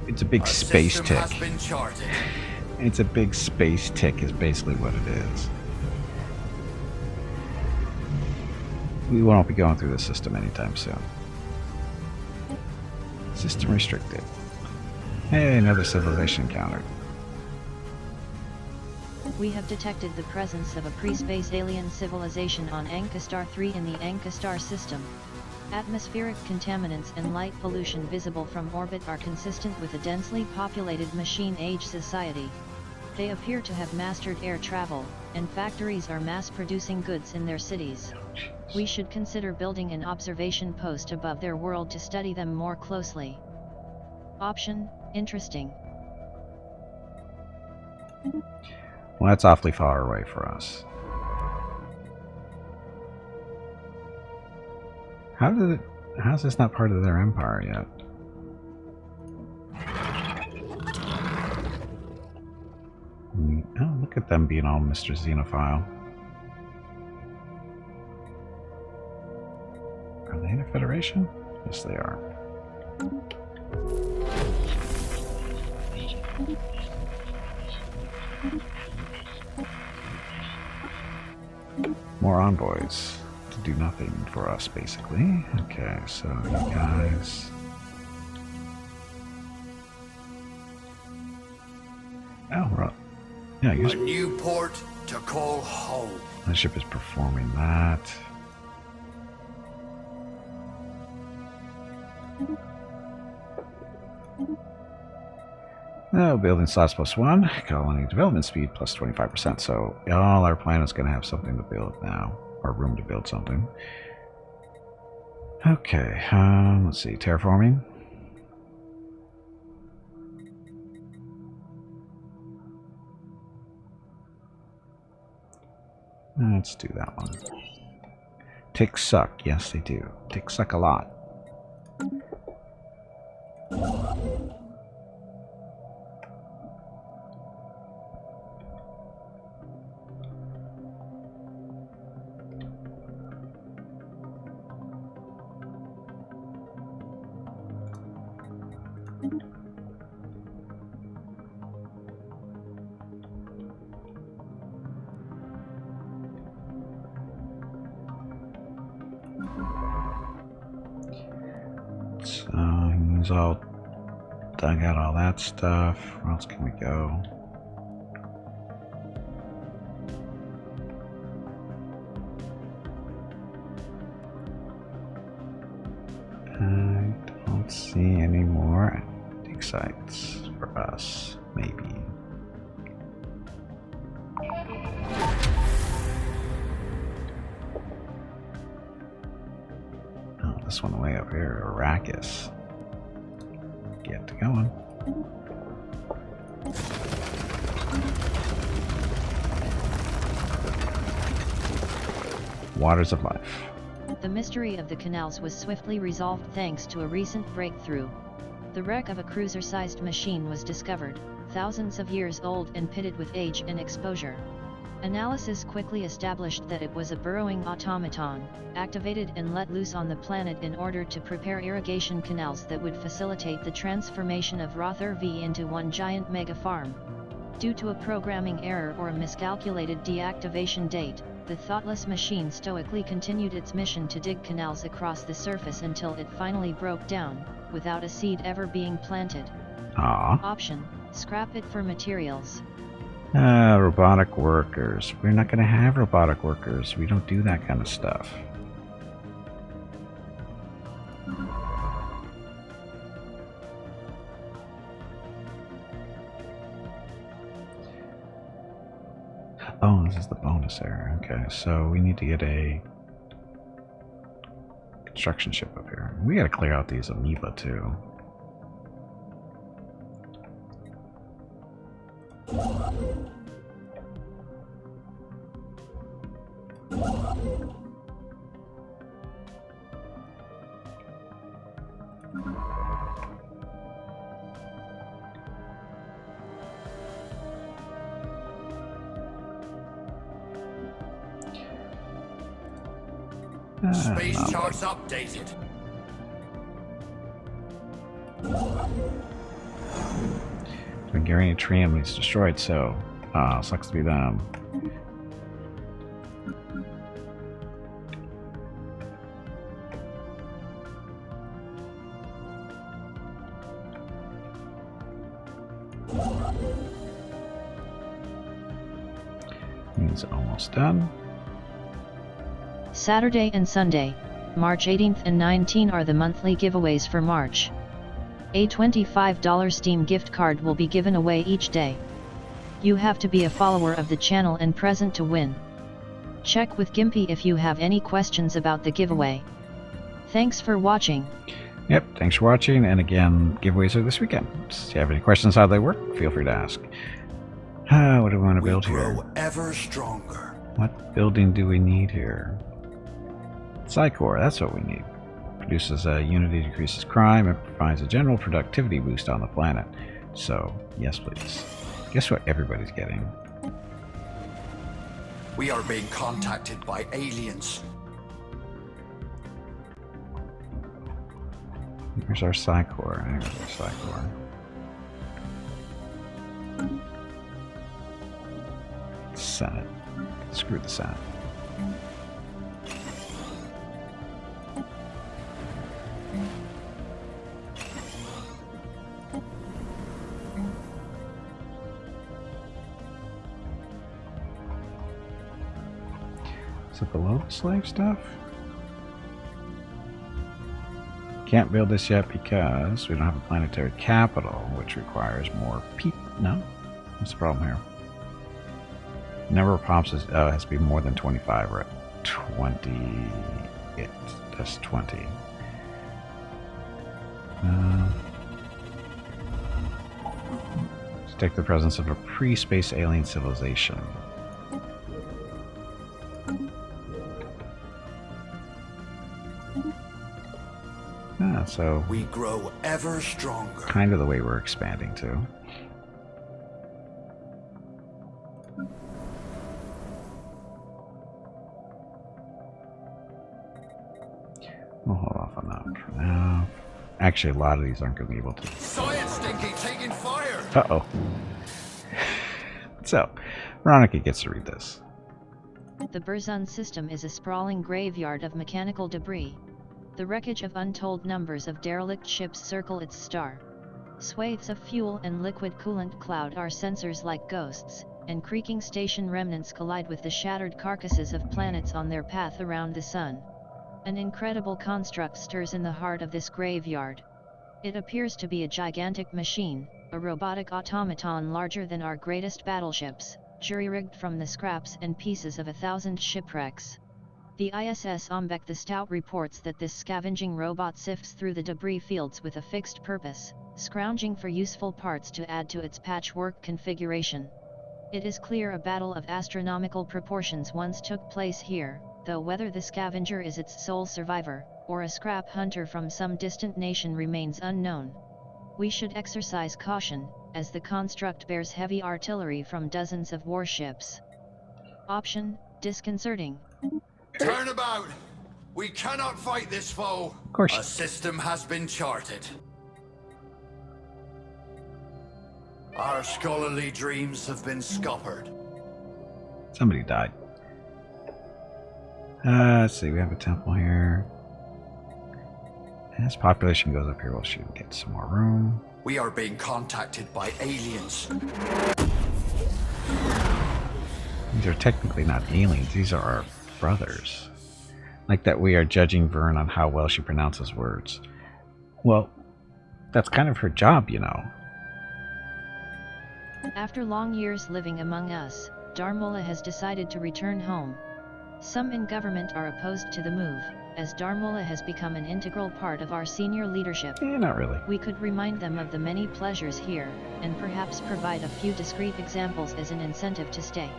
It's a big space tick. It's a big space tick, is basically what it is. We won't be going through the system anytime soon. System restricted. Hey, another civilization encountered. We have detected the presence of a pre-space alien civilization on Ankastar 3 in the Ankastar system. Atmospheric contaminants and light pollution visible from orbit are consistent with a densely populated machine-age society. They appear to have mastered air travel, and factories are mass-producing goods in their cities. We should consider building an observation post above their world to study them more closely. Option: interesting. Well, that's awfully far away for us. How's this not part of their empire yet? Look at them being all Mr. Xenophile. Are they in a federation? Yes, they are. More envoys to do nothing for us, basically. Okay, so you guys. Oh, right. Yeah, A new port to call home. the ship is performing that. Oh, building slots +1, colony development speed plus 25%. So all our planet's going to have something to build now, or room to build something. Okay, let's see, terraforming. Let's do that one. Ticks suck. Yes, they do. Ticks suck a lot. So he's all dug out all that stuff. Where else can we go? I don't see any more dig sites for us, maybe. Oh, this one way up here, Arrakis. Get to going. Waters of life. The mystery of the canals was swiftly resolved thanks to a recent breakthrough. The wreck of a cruiser-sized machine was discovered, thousands of years old and pitted with age and exposure. Analysis quickly established that it was a burrowing automaton, activated and let loose on the planet in order to prepare irrigation canals that would facilitate the transformation of Rother V into one giant mega-farm. Due to a programming error or a miscalculated deactivation date, the thoughtless machine stoically continued its mission to dig canals across the surface until it finally broke down, without a seed ever being planted. Aww. Option: scrap it for materials. Robotic workers. We're not going to have robotic workers. We don't do that kind of stuff. Oh, this is the bonus area. Okay, so we need to get a construction ship up here. We got to clear out these amoeba too. Space charts updated. Hungarian Trium is destroyed, so sucks to be them. He's almost done. Saturday and Sunday, March 18th and 19 are the monthly giveaways for March. A $25 Steam gift card will be given away each day. You have to be a follower of the channel and present to win. Check with Gimpy if you have any questions about the giveaway. Thanks for watching. Yep, thanks for watching, and again, giveaways are this weekend. If you have any questions how they work, feel free to ask. What do we want to build here? Grow ever stronger. What building do we need here? Psycore, that's what we need. Produces unity, decreases crime, and provides a general productivity boost on the planet. So, yes please. Guess what everybody's getting? We are being contacted by aliens. Here's our Psychor. There's our Psychor. Senate. Screw the Senate. Is it below the slave stuff? Can't build this yet because we don't have a planetary capital, which requires more people. No? What's the problem here? Number of pops is, has to be more than 25. We're at 20. That's 20. Detect the presence of a pre-space alien civilization. So we grow ever stronger. Kind of the way we're expanding to. We'll hold off on that for now. Actually, a lot of these aren't going to be able to. Science Stinky taking fire. Uh-oh. So, Veronica gets to read this. The Burzun system is a sprawling graveyard of mechanical debris. The wreckage of untold numbers of derelict ships circle its star. Swathes of fuel and liquid coolant cloud our sensors like ghosts, and creaking station remnants collide with the shattered carcasses of planets on their path around the sun. An incredible construct stirs in the heart of this graveyard. It appears to be a gigantic machine, a robotic automaton larger than our greatest battleships, jury-rigged from the scraps and pieces of 1,000 shipwrecks. The ISS Ombek the Stout reports that this scavenging robot sifts through the debris fields with a fixed purpose, scrounging for useful parts to add to its patchwork configuration. It is clear a battle of astronomical proportions once took place here, though whether the scavenger is its sole survivor, or a scrap hunter from some distant nation remains unknown. We should exercise caution, as the construct bears heavy artillery from dozens of warships. Option: disconcerting. Turn about! We cannot fight this foe! Of course. A system has been charted. Our scholarly dreams have been scuppered. Somebody died. Let's see, we have a temple here. As population goes up here, we'll shoot and get some more room. We are being contacted by aliens. These are technically not aliens, these are our brothers. Like that we are judging Vern on how well she pronounces words. Well, that's kind of her job, you know. After long years living among us, Darmola has decided to return home. Some in government are opposed to the move, as Darmola has become an integral part of our senior leadership. Not really. We could remind them of the many pleasures here, and perhaps provide a few discrete examples as an incentive to stay.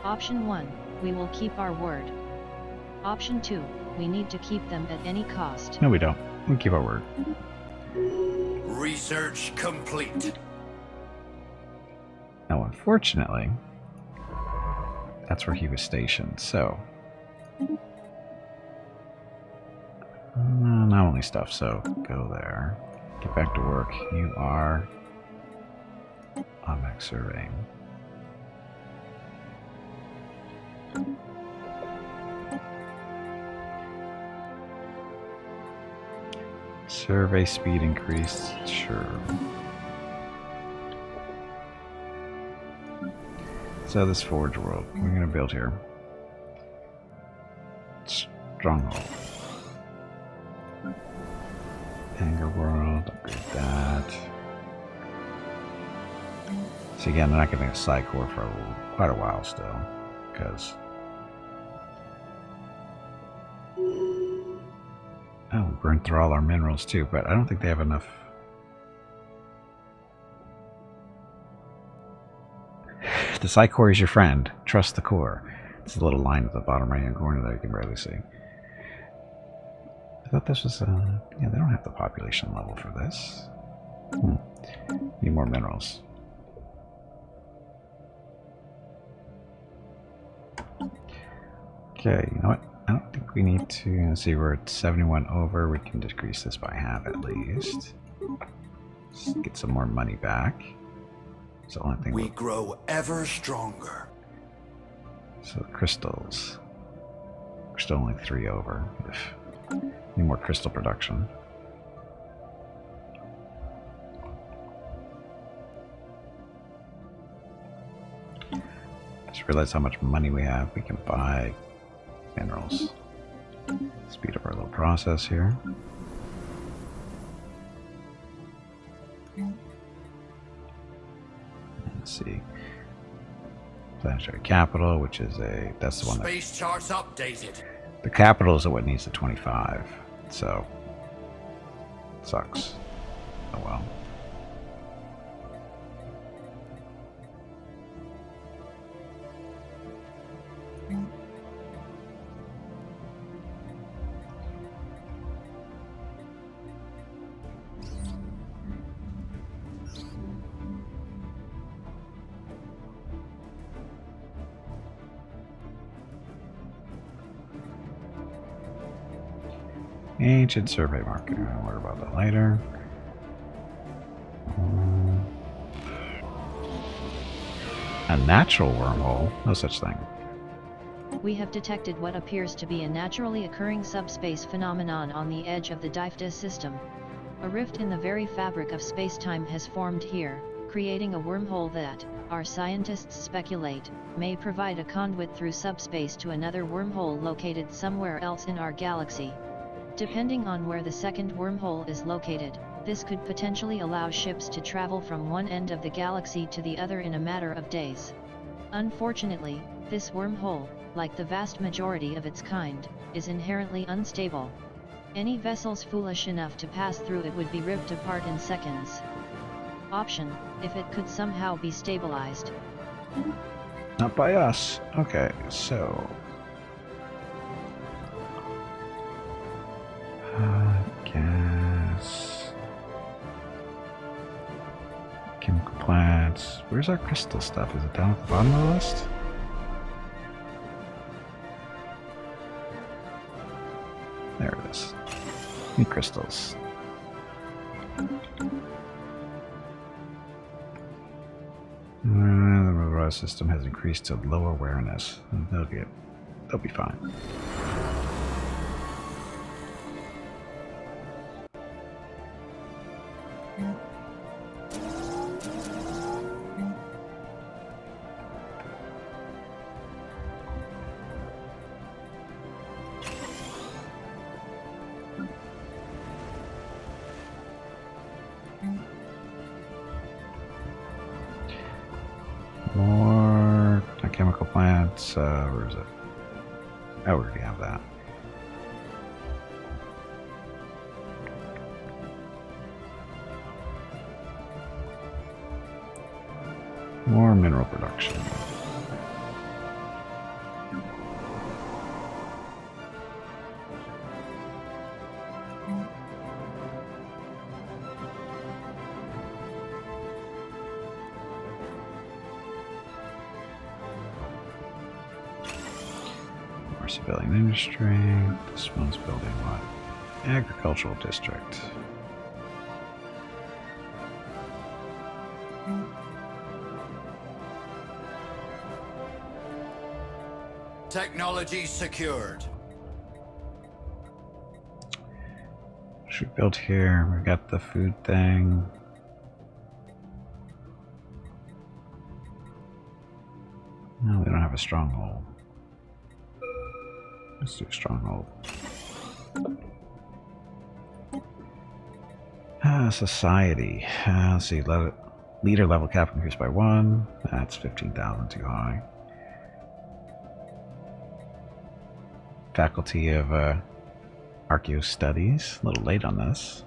Option 1, we will keep our word. Option 2, we need to keep them at any cost. No, we don't. We keep our word. Research complete. Now, unfortunately, that's where he was stationed, so... not only stuff, so go there. Get back to work. You are... Ombek surveying. Survey speed increased, sure. So this Forge World, we're gonna build here. Stronghold. Anger World, upgrade that. So again, they're not getting a Psychor for quite a while still, because... Oh, we burned through all our minerals too, but I don't think they have enough. The Psychor is your friend. Trust the core. It's a little line at the bottom right hand corner that you can barely see. I thought this was, yeah, they don't have the population level for this. Need more minerals. Okay, you know what? I don't think we need to. Let's see, we're at 71 over. We can decrease this by half at least. Let's get some more money back. It's the only thing. We grow ever stronger. So crystals. We're still only 3 over. Need more crystal production. Just realize how much money we have. We can buy minerals. Speed up our little process here. Let's see. Planetary capital, which is that's the one that... Space charts updated. The capital is what needs the 25, so... Sucks. Oh well. Ancient survey marker. I'll worry about that later. A natural wormhole? No such thing. We have detected what appears to be a naturally occurring subspace phenomenon on the edge of the DIFTA system. A rift in the very fabric of space-time has formed here, creating a wormhole that, our scientists speculate, may provide a conduit through subspace to another wormhole located somewhere else in our galaxy. Depending on where the second wormhole is located, this could potentially allow ships to travel from one end of the galaxy to the other in a matter of days. Unfortunately, this wormhole, like the vast majority of its kind, is inherently unstable. Any vessels foolish enough to pass through it would be ripped apart in seconds. Option, if it could somehow be stabilized. Not by us. Okay, so... gas... chemical plants... Where's our crystal stuff? Is it down at the bottom of the list? There it is. New crystals. The robotic system has increased to low awareness. They'll be fine. More chemical plants. Where is it? Oh, we already have that. More mineral production. Civilian industry. This one's building what? Agricultural district. Technology secured. Should we build here? We've got the food thing. No, we don't have a stronghold. Let's do a stronghold. Society. Let's see. Leader level cap increased by 1. That's 15,000 too high. Faculty of Archaeo Studies. A little late on this.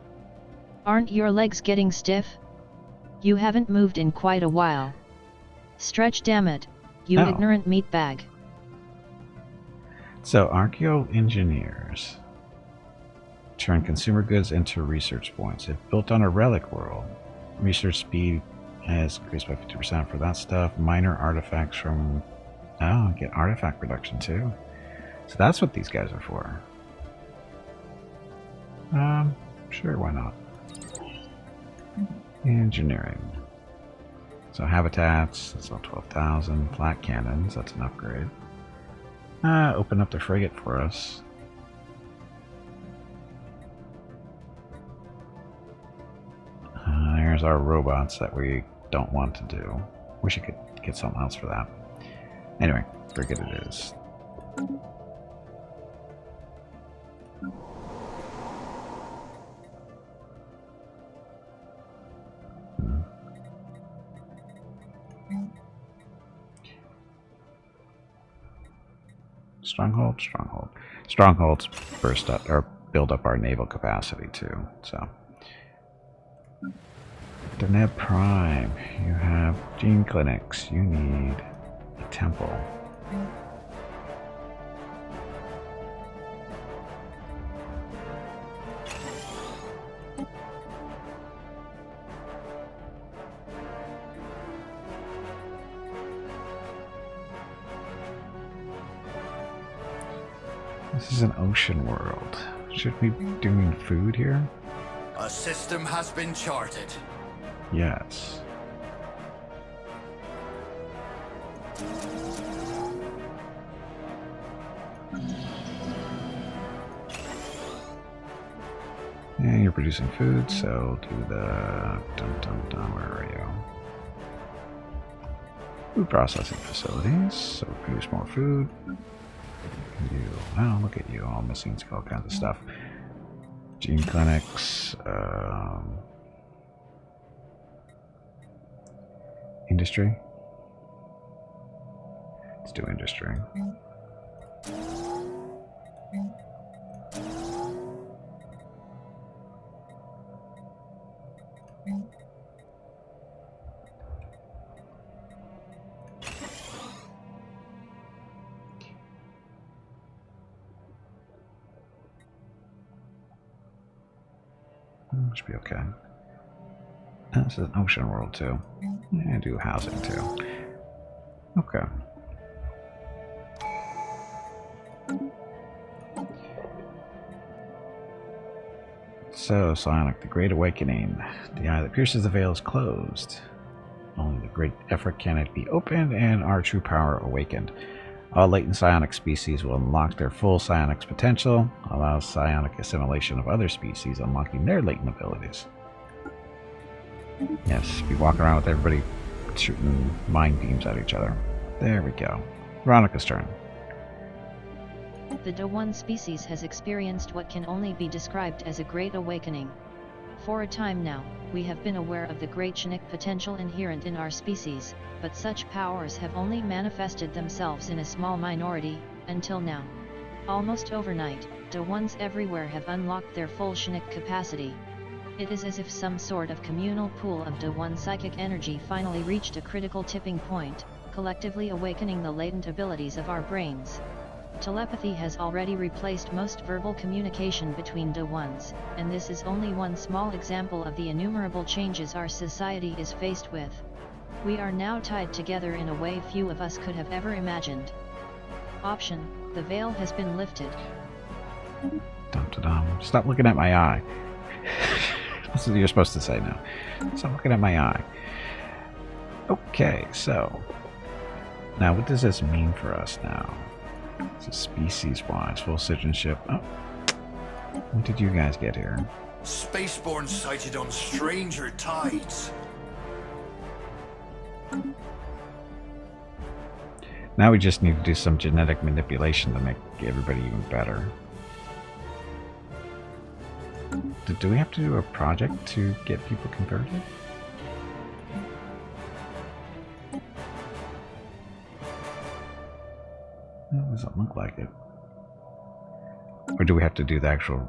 Aren't your legs getting stiff? You haven't moved in quite a while. Stretch, damn it, you ignorant meatbag. So, Archaeo engineers turn consumer goods into research points. If built on a relic world, research speed has increased by 50% for that stuff. Minor artifacts from... Oh, get artifact production too. So that's what these guys are for. Sure, why not? Engineering. So habitats, that's all 12,000. Flat cannons, that's an upgrade. Open up the frigate for us. There's our robots that we don't want to do. Wish I could get something else for that. Anyway, frigate it is. Stronghold, stronghold. Strongholds burst up or build up our naval capacity too. So, Deneb Prime. You have gene clinics. You need a temple. This is an ocean world. Should we be doing food here? A system has been charted. Yes. Yeah, you're producing food, so do the where are you? Food processing facilities, so produce more food. You, oh, look at you, all missing all kinds of stuff. Gene clinics, industry. Let's do industry. Should be okay. This is an ocean world too. Yeah, do housing too. Okay. So, Psionic, the Great Awakening. The eye that pierces the veil is closed. Only the great effort can it be opened and our true power awakened. All latent psionic species will unlock their full psionics potential, allows psionic assimilation of other species, unlocking their latent abilities. Yes, be walking around with everybody shooting mind beams at each other. There we go. Veronica's turn. The Do-1 species has experienced what can only be described as a great awakening. For a time now, we have been aware of the great Chinook potential inherent in our species, but such powers have only manifested themselves in a small minority, until now. Almost overnight, Do-1s everywhere have unlocked their full Chinook capacity. It is as if some sort of communal pool of Do-1 psychic energy finally reached a critical tipping point, collectively awakening the latent abilities of our brains. Telepathy has already replaced most verbal communication between Do-1s, and this is only one small example of the innumerable changes our society is faced with. We are now tied together in a way few of us could have ever imagined. Option: the veil has been lifted. Dum-da-dum. Stop looking at my eye. That's what you're supposed to say now. Stop looking at my eye. Okay, so now what does this mean for us now? It's a species-wise, full citizenship. Oh, when did you guys get here? Spaceborne sighted on stranger tides. Now we just need to do some genetic manipulation to make everybody even better. Do we have to do a project to get people converted? It doesn't look like it. Or do we have to do the actual...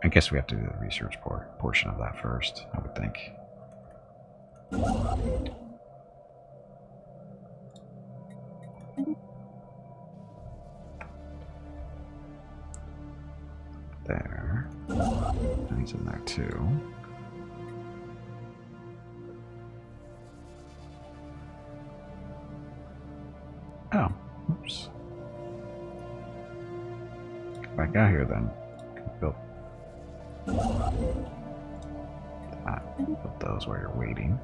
I guess we have to do the research portion of that first, I would think. There. And he's in there too. Oh, oops. got here then. Build. Build those while you're waiting.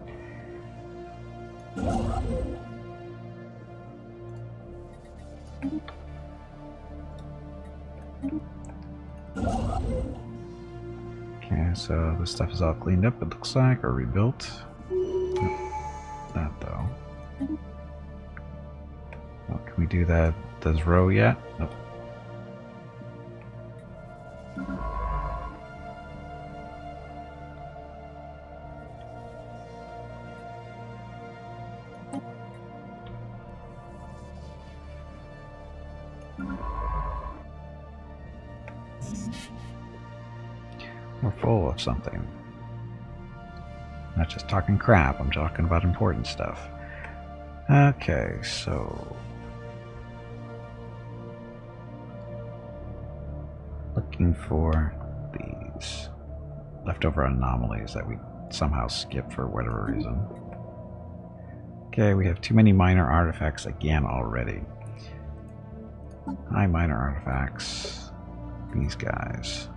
Okay, so this stuff is all cleaned up, it looks like, or rebuilt. Not though. Well, can we do that? Does row yet? Nope. We're full of something. Not just talking crap, I'm talking about important stuff. Okay, so looking for these leftover anomalies that we somehow skipped for whatever reason. Okay, we have too many minor artifacts again already. Hi, minor artifacts. These guys.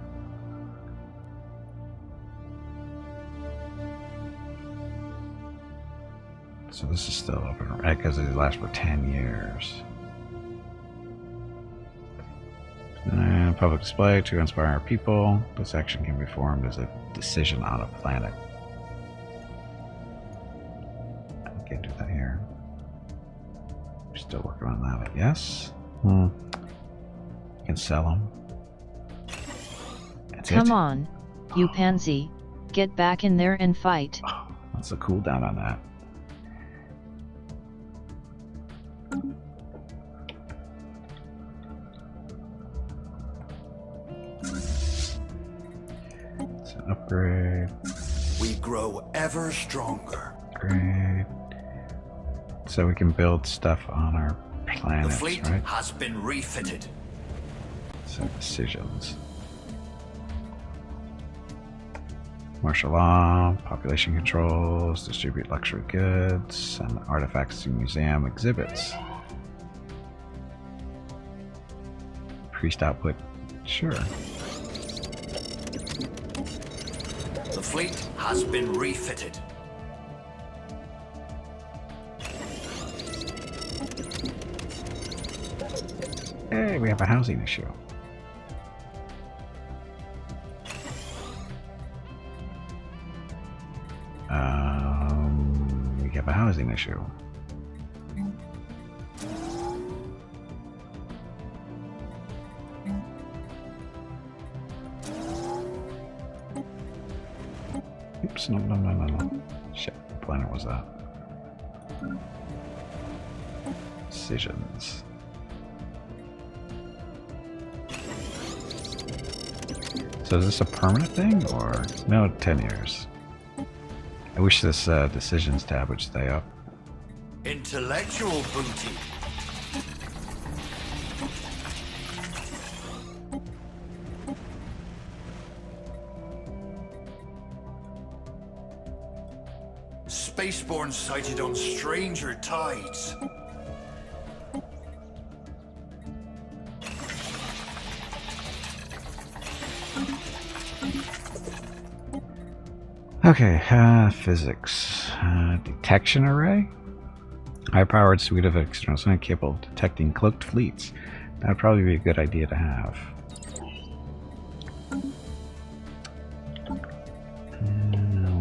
So this is still open, right? Because it lasts for 10 years. Public display to inspire our people. This action can be formed as a decision on a planet. I can't do that here. We're still working on that, I guess. You can sell them. That's Come it. on, you pansy. Get back in there and fight. Oh, what's the cooldown on that? It's an upgrade. We grow ever stronger. Upgrade. So we can build stuff on our The planets, fleet right? has been refitted. So decisions. Martial law, population controls, distribute luxury goods, send artifacts to museum exhibits. Increased output, sure. The fleet has been refitted. Hey, we have a housing issue. We have a housing issue. Oops, no. Shit, what planet was that? Decisions. So is this a permanent thing, or no? 10 years. I wish this decisions tab would stay up. Intellectual booty. Spaceborne sighted on stranger tides. Okay, physics. Detection array? High-powered suite of external sensors capable of detecting cloaked fleets. That would probably be a good idea to have.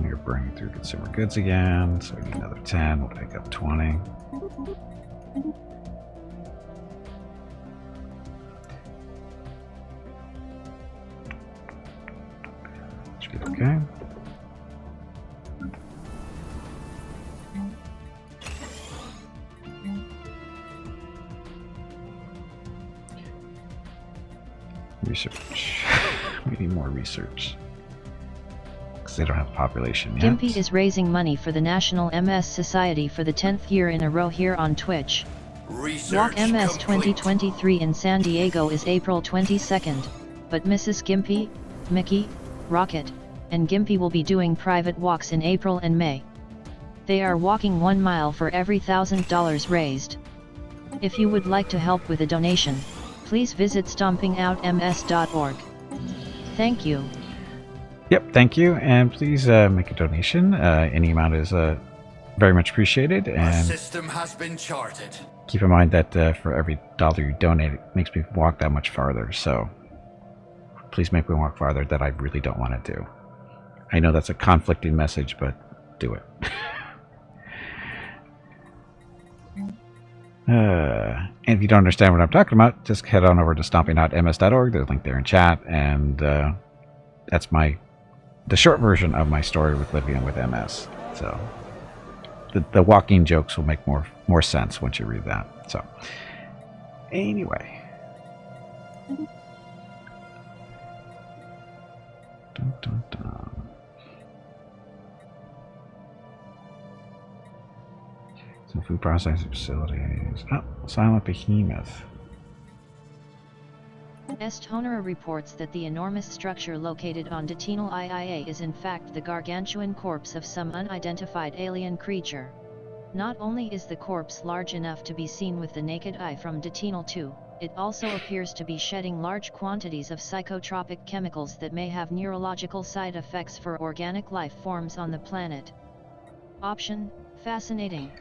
We're bringing through consumer goods again, so we need another 10. We'll take up 20. Should be okay. Research. We need more research. Because they don't have population yet. Gimpy is raising money for the National MS Society for the 10th year in a row here on Twitch. Research Walk MS complete. 2023 in San Diego is April 22nd, but Mrs. Gimpy, Mickey, Rocket, and Gimpy will be doing private walks in April and May. They are walking 1 mile for every $1,000 raised. If you would like to help with a donation, please visit stompingoutms.org. Thank you. Yep, thank you, and please make a donation. Any amount is very much appreciated. A And system has been charted. keep in mind that for every dollar you donate, it makes me walk that much farther. So please make me walk farther that I really don't want to do. I know that's a conflicting message, but do it. And if you don't understand what I'm talking about, just head on over to stompingoutms.org. There's a link there in chat, and that's the short version of my story with Livia and with MS. So the walking jokes will make more sense once you read that. So anyway, dun, dun, dun. Some food processing facilities. Oh, Silent Behemoth. Estonera reports that the enormous structure located on Detinal IIA is in fact the gargantuan corpse of some unidentified alien creature. Not only is the corpse large enough to be seen with the naked eye from Detinal 2, it also appears to be shedding large quantities of psychotropic chemicals that may have neurological side effects for organic life forms on the planet. Option: fascinating.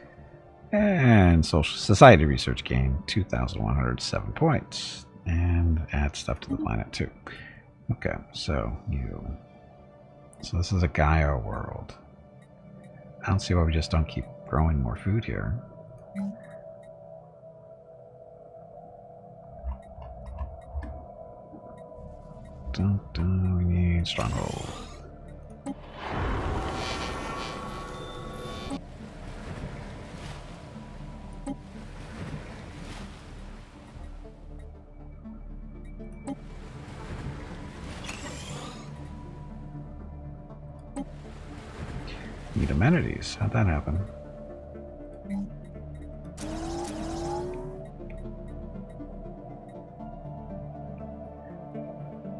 And Social Society Research gained 2,107 points. And add stuff to the planet too. Okay, so this is a Gaia world. I don't see why we just don't keep growing more food here. Dun, dun, we need stronghold. Need amenities. How'd that happen?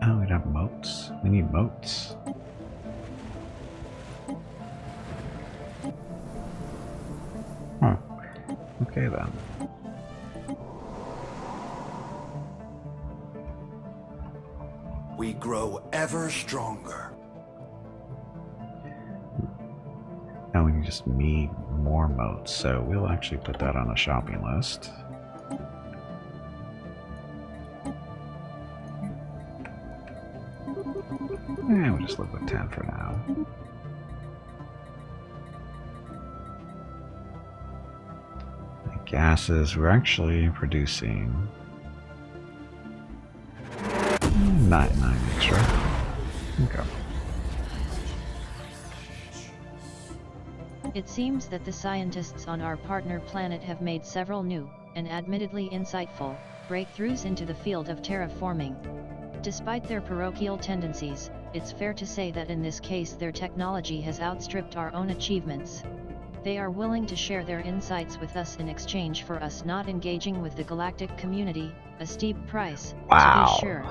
Oh, we don't have moats. We need moats. Huh. Okay then. We grow ever stronger. Now we just need more moats, so we'll actually put that on a shopping list. And we'll just live with 10 for now. The gases, we're actually producing 9 extra. Okay. It seems that the scientists on our partner planet have made several new, and admittedly insightful, breakthroughs into the field of terraforming. Despite their parochial tendencies, it's fair to say that in this case their technology has outstripped our own achievements. They are willing to share their insights with us in exchange for us not engaging with the galactic community, a steep price, Wow. to be sure.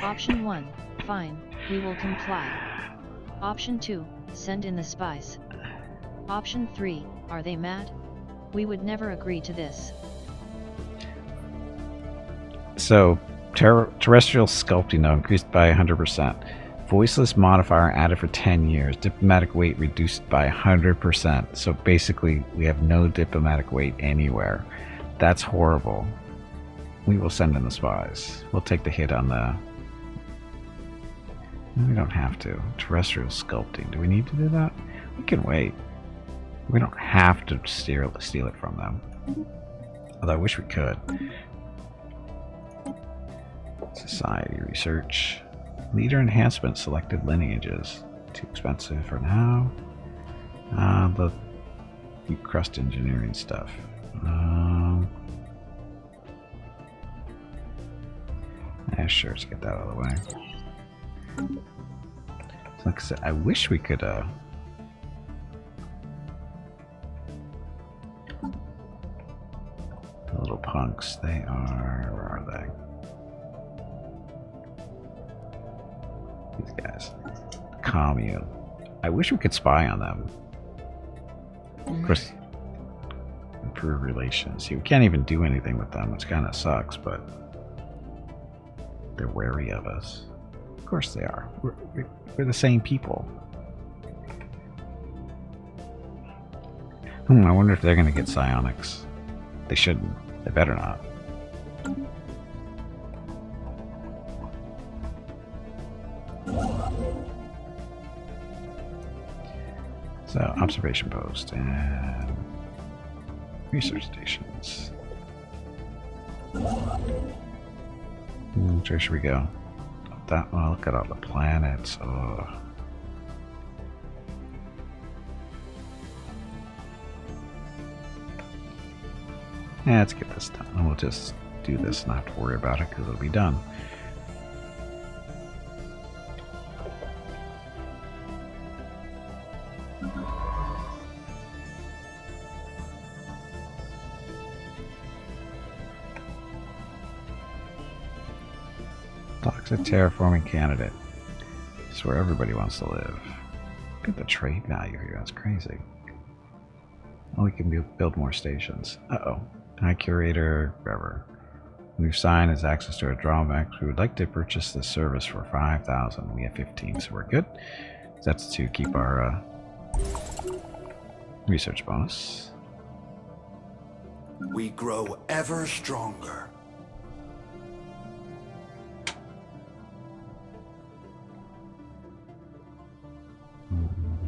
Option 1, fine, we will comply. Option 2, send in the spies. Option 3, are they mad? We would never agree to this. So, terrestrial sculpting now increased by 100%. Voiceless modifier added for 10 years. Diplomatic weight reduced by 100%. So basically, we have no diplomatic weight anywhere. That's horrible. We will send in the spies. We'll take the hit on the... We don't have to. Terrestrial sculpting. Do we need to do that? We can wait. We don't have to steal it from them. Although I wish we could. Society research. Leader enhancement selected lineages. Too expensive for now. The deep crust engineering stuff. Yeah, sure, let's get that out of the way. So like I said, I wish we could the little punks, they are, where are they? These guys. Commune. I wish we could spy on them. Of course, improve relations. See, we can't even do anything with them, which kind of sucks, but they're wary of us. Of course they are. We're the same people. I wonder if they're going to get psionics. They shouldn't. They better not. So, observation post and research stations. Where should we go? That one. Look at all the planets. Oh. Yeah, let's get this done. And we'll just do this, not have to worry about it because it'll be done. Toxic terraforming candidate. It's where everybody wants to live. Look at the trade value here. That's crazy. Oh, we can build more stations. Uh-oh. High curator, whatever. New sign is access to our drawbacks. We would like to purchase this service for 5,000. We have 15, so we're good. That's to keep our research bonus. We grow ever stronger.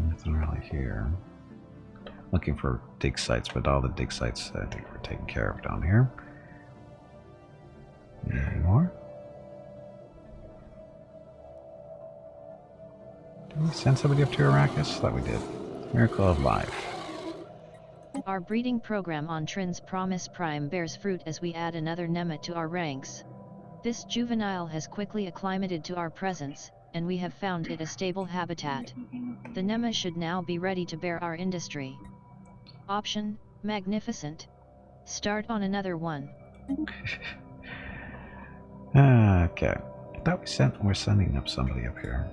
Nothing really here. Looking for dig sites, but all the dig sites I think we're taken care of down here. Any more? Did we send somebody up to Arrakis? Thought we did. Miracle of Life. Our breeding program on Trin's Promise Prime bears fruit as we add another Nemet to our ranks. This juvenile has quickly acclimated to our presence, and we have found it a stable habitat. The Nemet should now be ready to bear our industry. Option, magnificent. Start on another one. Okay. I thought we're sending up somebody up here.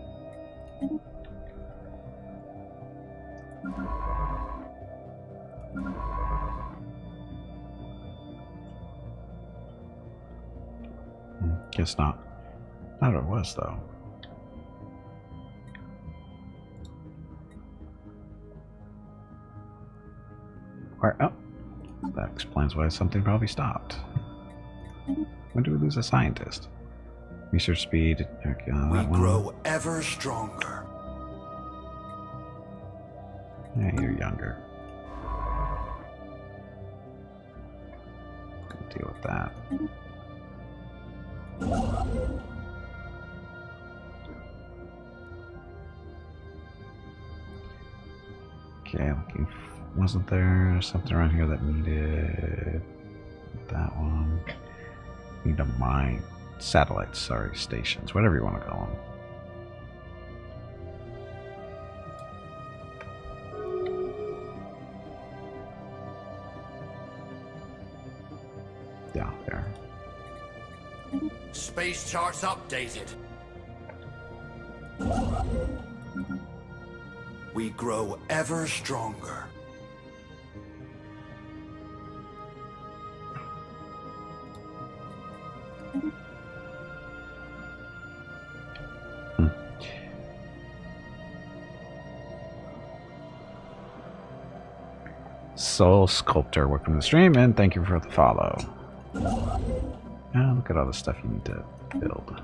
Guess not. Not it was though. Where? Oh, that explains why something probably stopped. When do we lose a scientist? Research speed. Okay, we grow ever stronger. Yeah, you're younger. Can deal with that. Okay, looking. Wasn't there something around here that needed that one? Need a mine. Satellites, sorry, stations, whatever you want to call them. Down there. Space charts updated. We grow ever stronger. Soul Sculptor, welcome to the stream, and thank you for the follow. Look at all the stuff you need to build.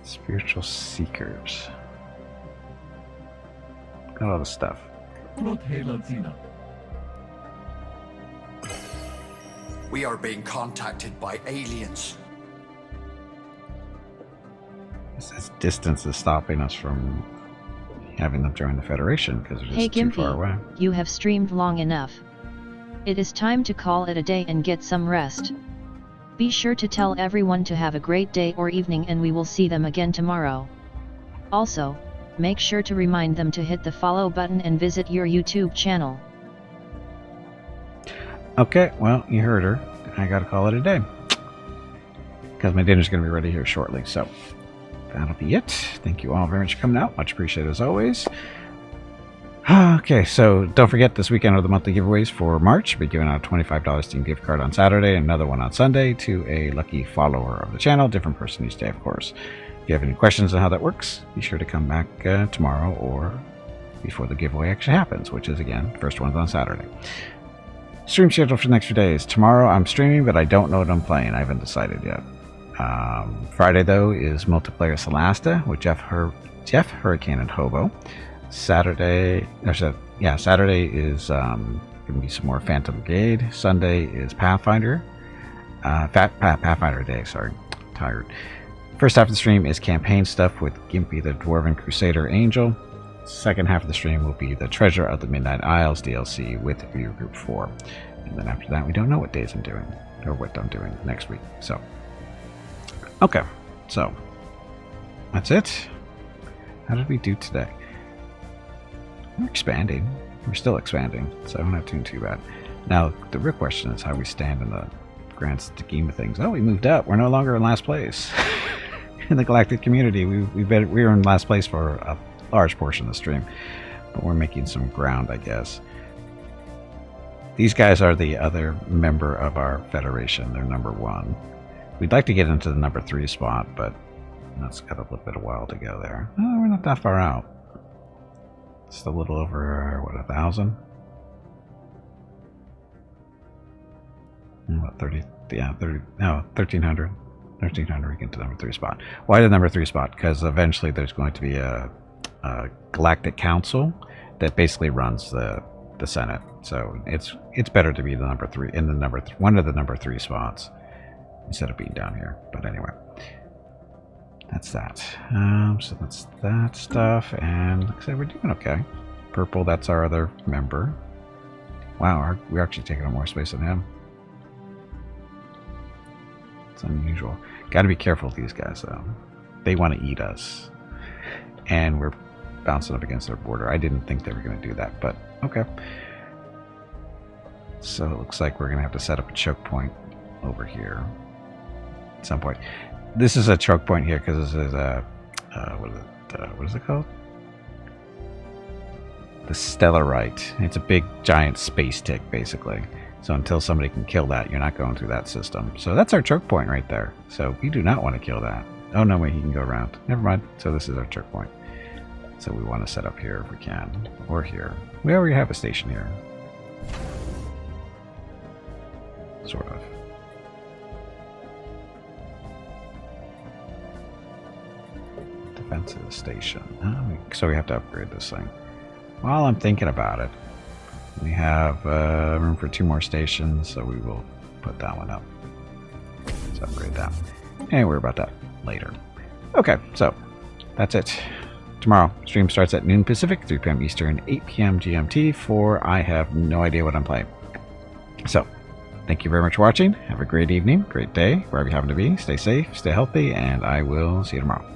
Spiritual Seekers. Got all the stuff. We are being contacted by aliens. This distance is stopping us from having them join the Federation because they're just too far away. You have streamed long enough. It is time to call it a day and get some rest. Be sure to tell everyone to have a great day or evening, and we will see them again tomorrow. Also, make sure to remind them to hit the follow button and visit your YouTube channel. Okay, well, you heard her. I gotta call it a day. because my dinner's going to be ready here shortly. So that'll be it. Thank you all very much for coming out. Much appreciated as always. Okay, so don't forget this weekend are the monthly giveaways for March. We'll be giving out a $25 Steam gift card on Saturday, another one on Sunday to a lucky follower of the channel, different person each day, of course. If you have any questions on how that works, be sure to come back tomorrow or before the giveaway actually happens, which is, again, first one's on Saturday. Stream schedule for the next few days. Tomorrow I'm streaming, but I don't know what I'm playing. I haven't decided yet. Friday, though, is multiplayer Solasta with Jeff Hurricane and Hobo. Saturday is going to be some more Phantom Brigade. Sunday is Pathfinder. Pathfinder Day, sorry. Tired. First half of the stream is campaign stuff with Gimpy the Dwarven Crusader Angel. Second half of the stream will be the Treasure of the Midnight Isles DLC with View Group 4. And then after that, we don't know what days I'm doing, or what I'm doing next week. So, okay. So, that's it. How did we do today? We're expanding. We're still expanding, so we're not doing too bad. Now, the real question is how we stand in the grand scheme of things. Oh, we moved up. We're no longer in last place. In the galactic community, we were in last place for a large portion of the stream, but we're making some ground, I guess. These guys are the other member of our federation. They're number 1. We'd like to get into the number 3 spot, but that's got a little bit of a while to go there. Oh, we're not that far out. Just a little over, what, 1,000? What, 30? Yeah, 30. No, 1,300. 1,300, we get to the number 3 spot. Why the number 3 spot? Because eventually there's going to be a galactic council that basically runs the Senate. So it's better to be the number 3 in the one of the number 3 spots instead of being down here. But anyway, that's that. So that's that stuff, and like I said, we're doing okay. Purple, that's our other member. Wow, we're actually taking up more space than him. It's unusual. Got to be careful with these guys, though. They want to eat us, and we're bouncing up against their border. I didn't think they were going to do that, but okay. So it looks like we're going to have to set up a choke point over here at some point. This is a choke point here because this is a what is it called? The Stellarite. It's a big giant space tick, basically. So until somebody can kill that, you're not going through that system. So that's our choke point right there. So we do not want to kill that. Oh no, wait, he can go around. Never mind. So this is our choke point. So we want to set up here if we can, or here. We already have a station here. Sort of. Defensive station. So we have to upgrade this thing. While I'm thinking about it, we have room for 2 more stations, so we will put that one up. Let's upgrade that. And worry about that later. Okay, so that's it. Tomorrow, stream starts at noon Pacific, 3 p.m. Eastern, 8 p.m. GMT for I have no idea what I'm playing. So, thank you very much for watching. Have a great evening, great day, wherever you happen to be. Stay safe, stay healthy, and I will see you tomorrow.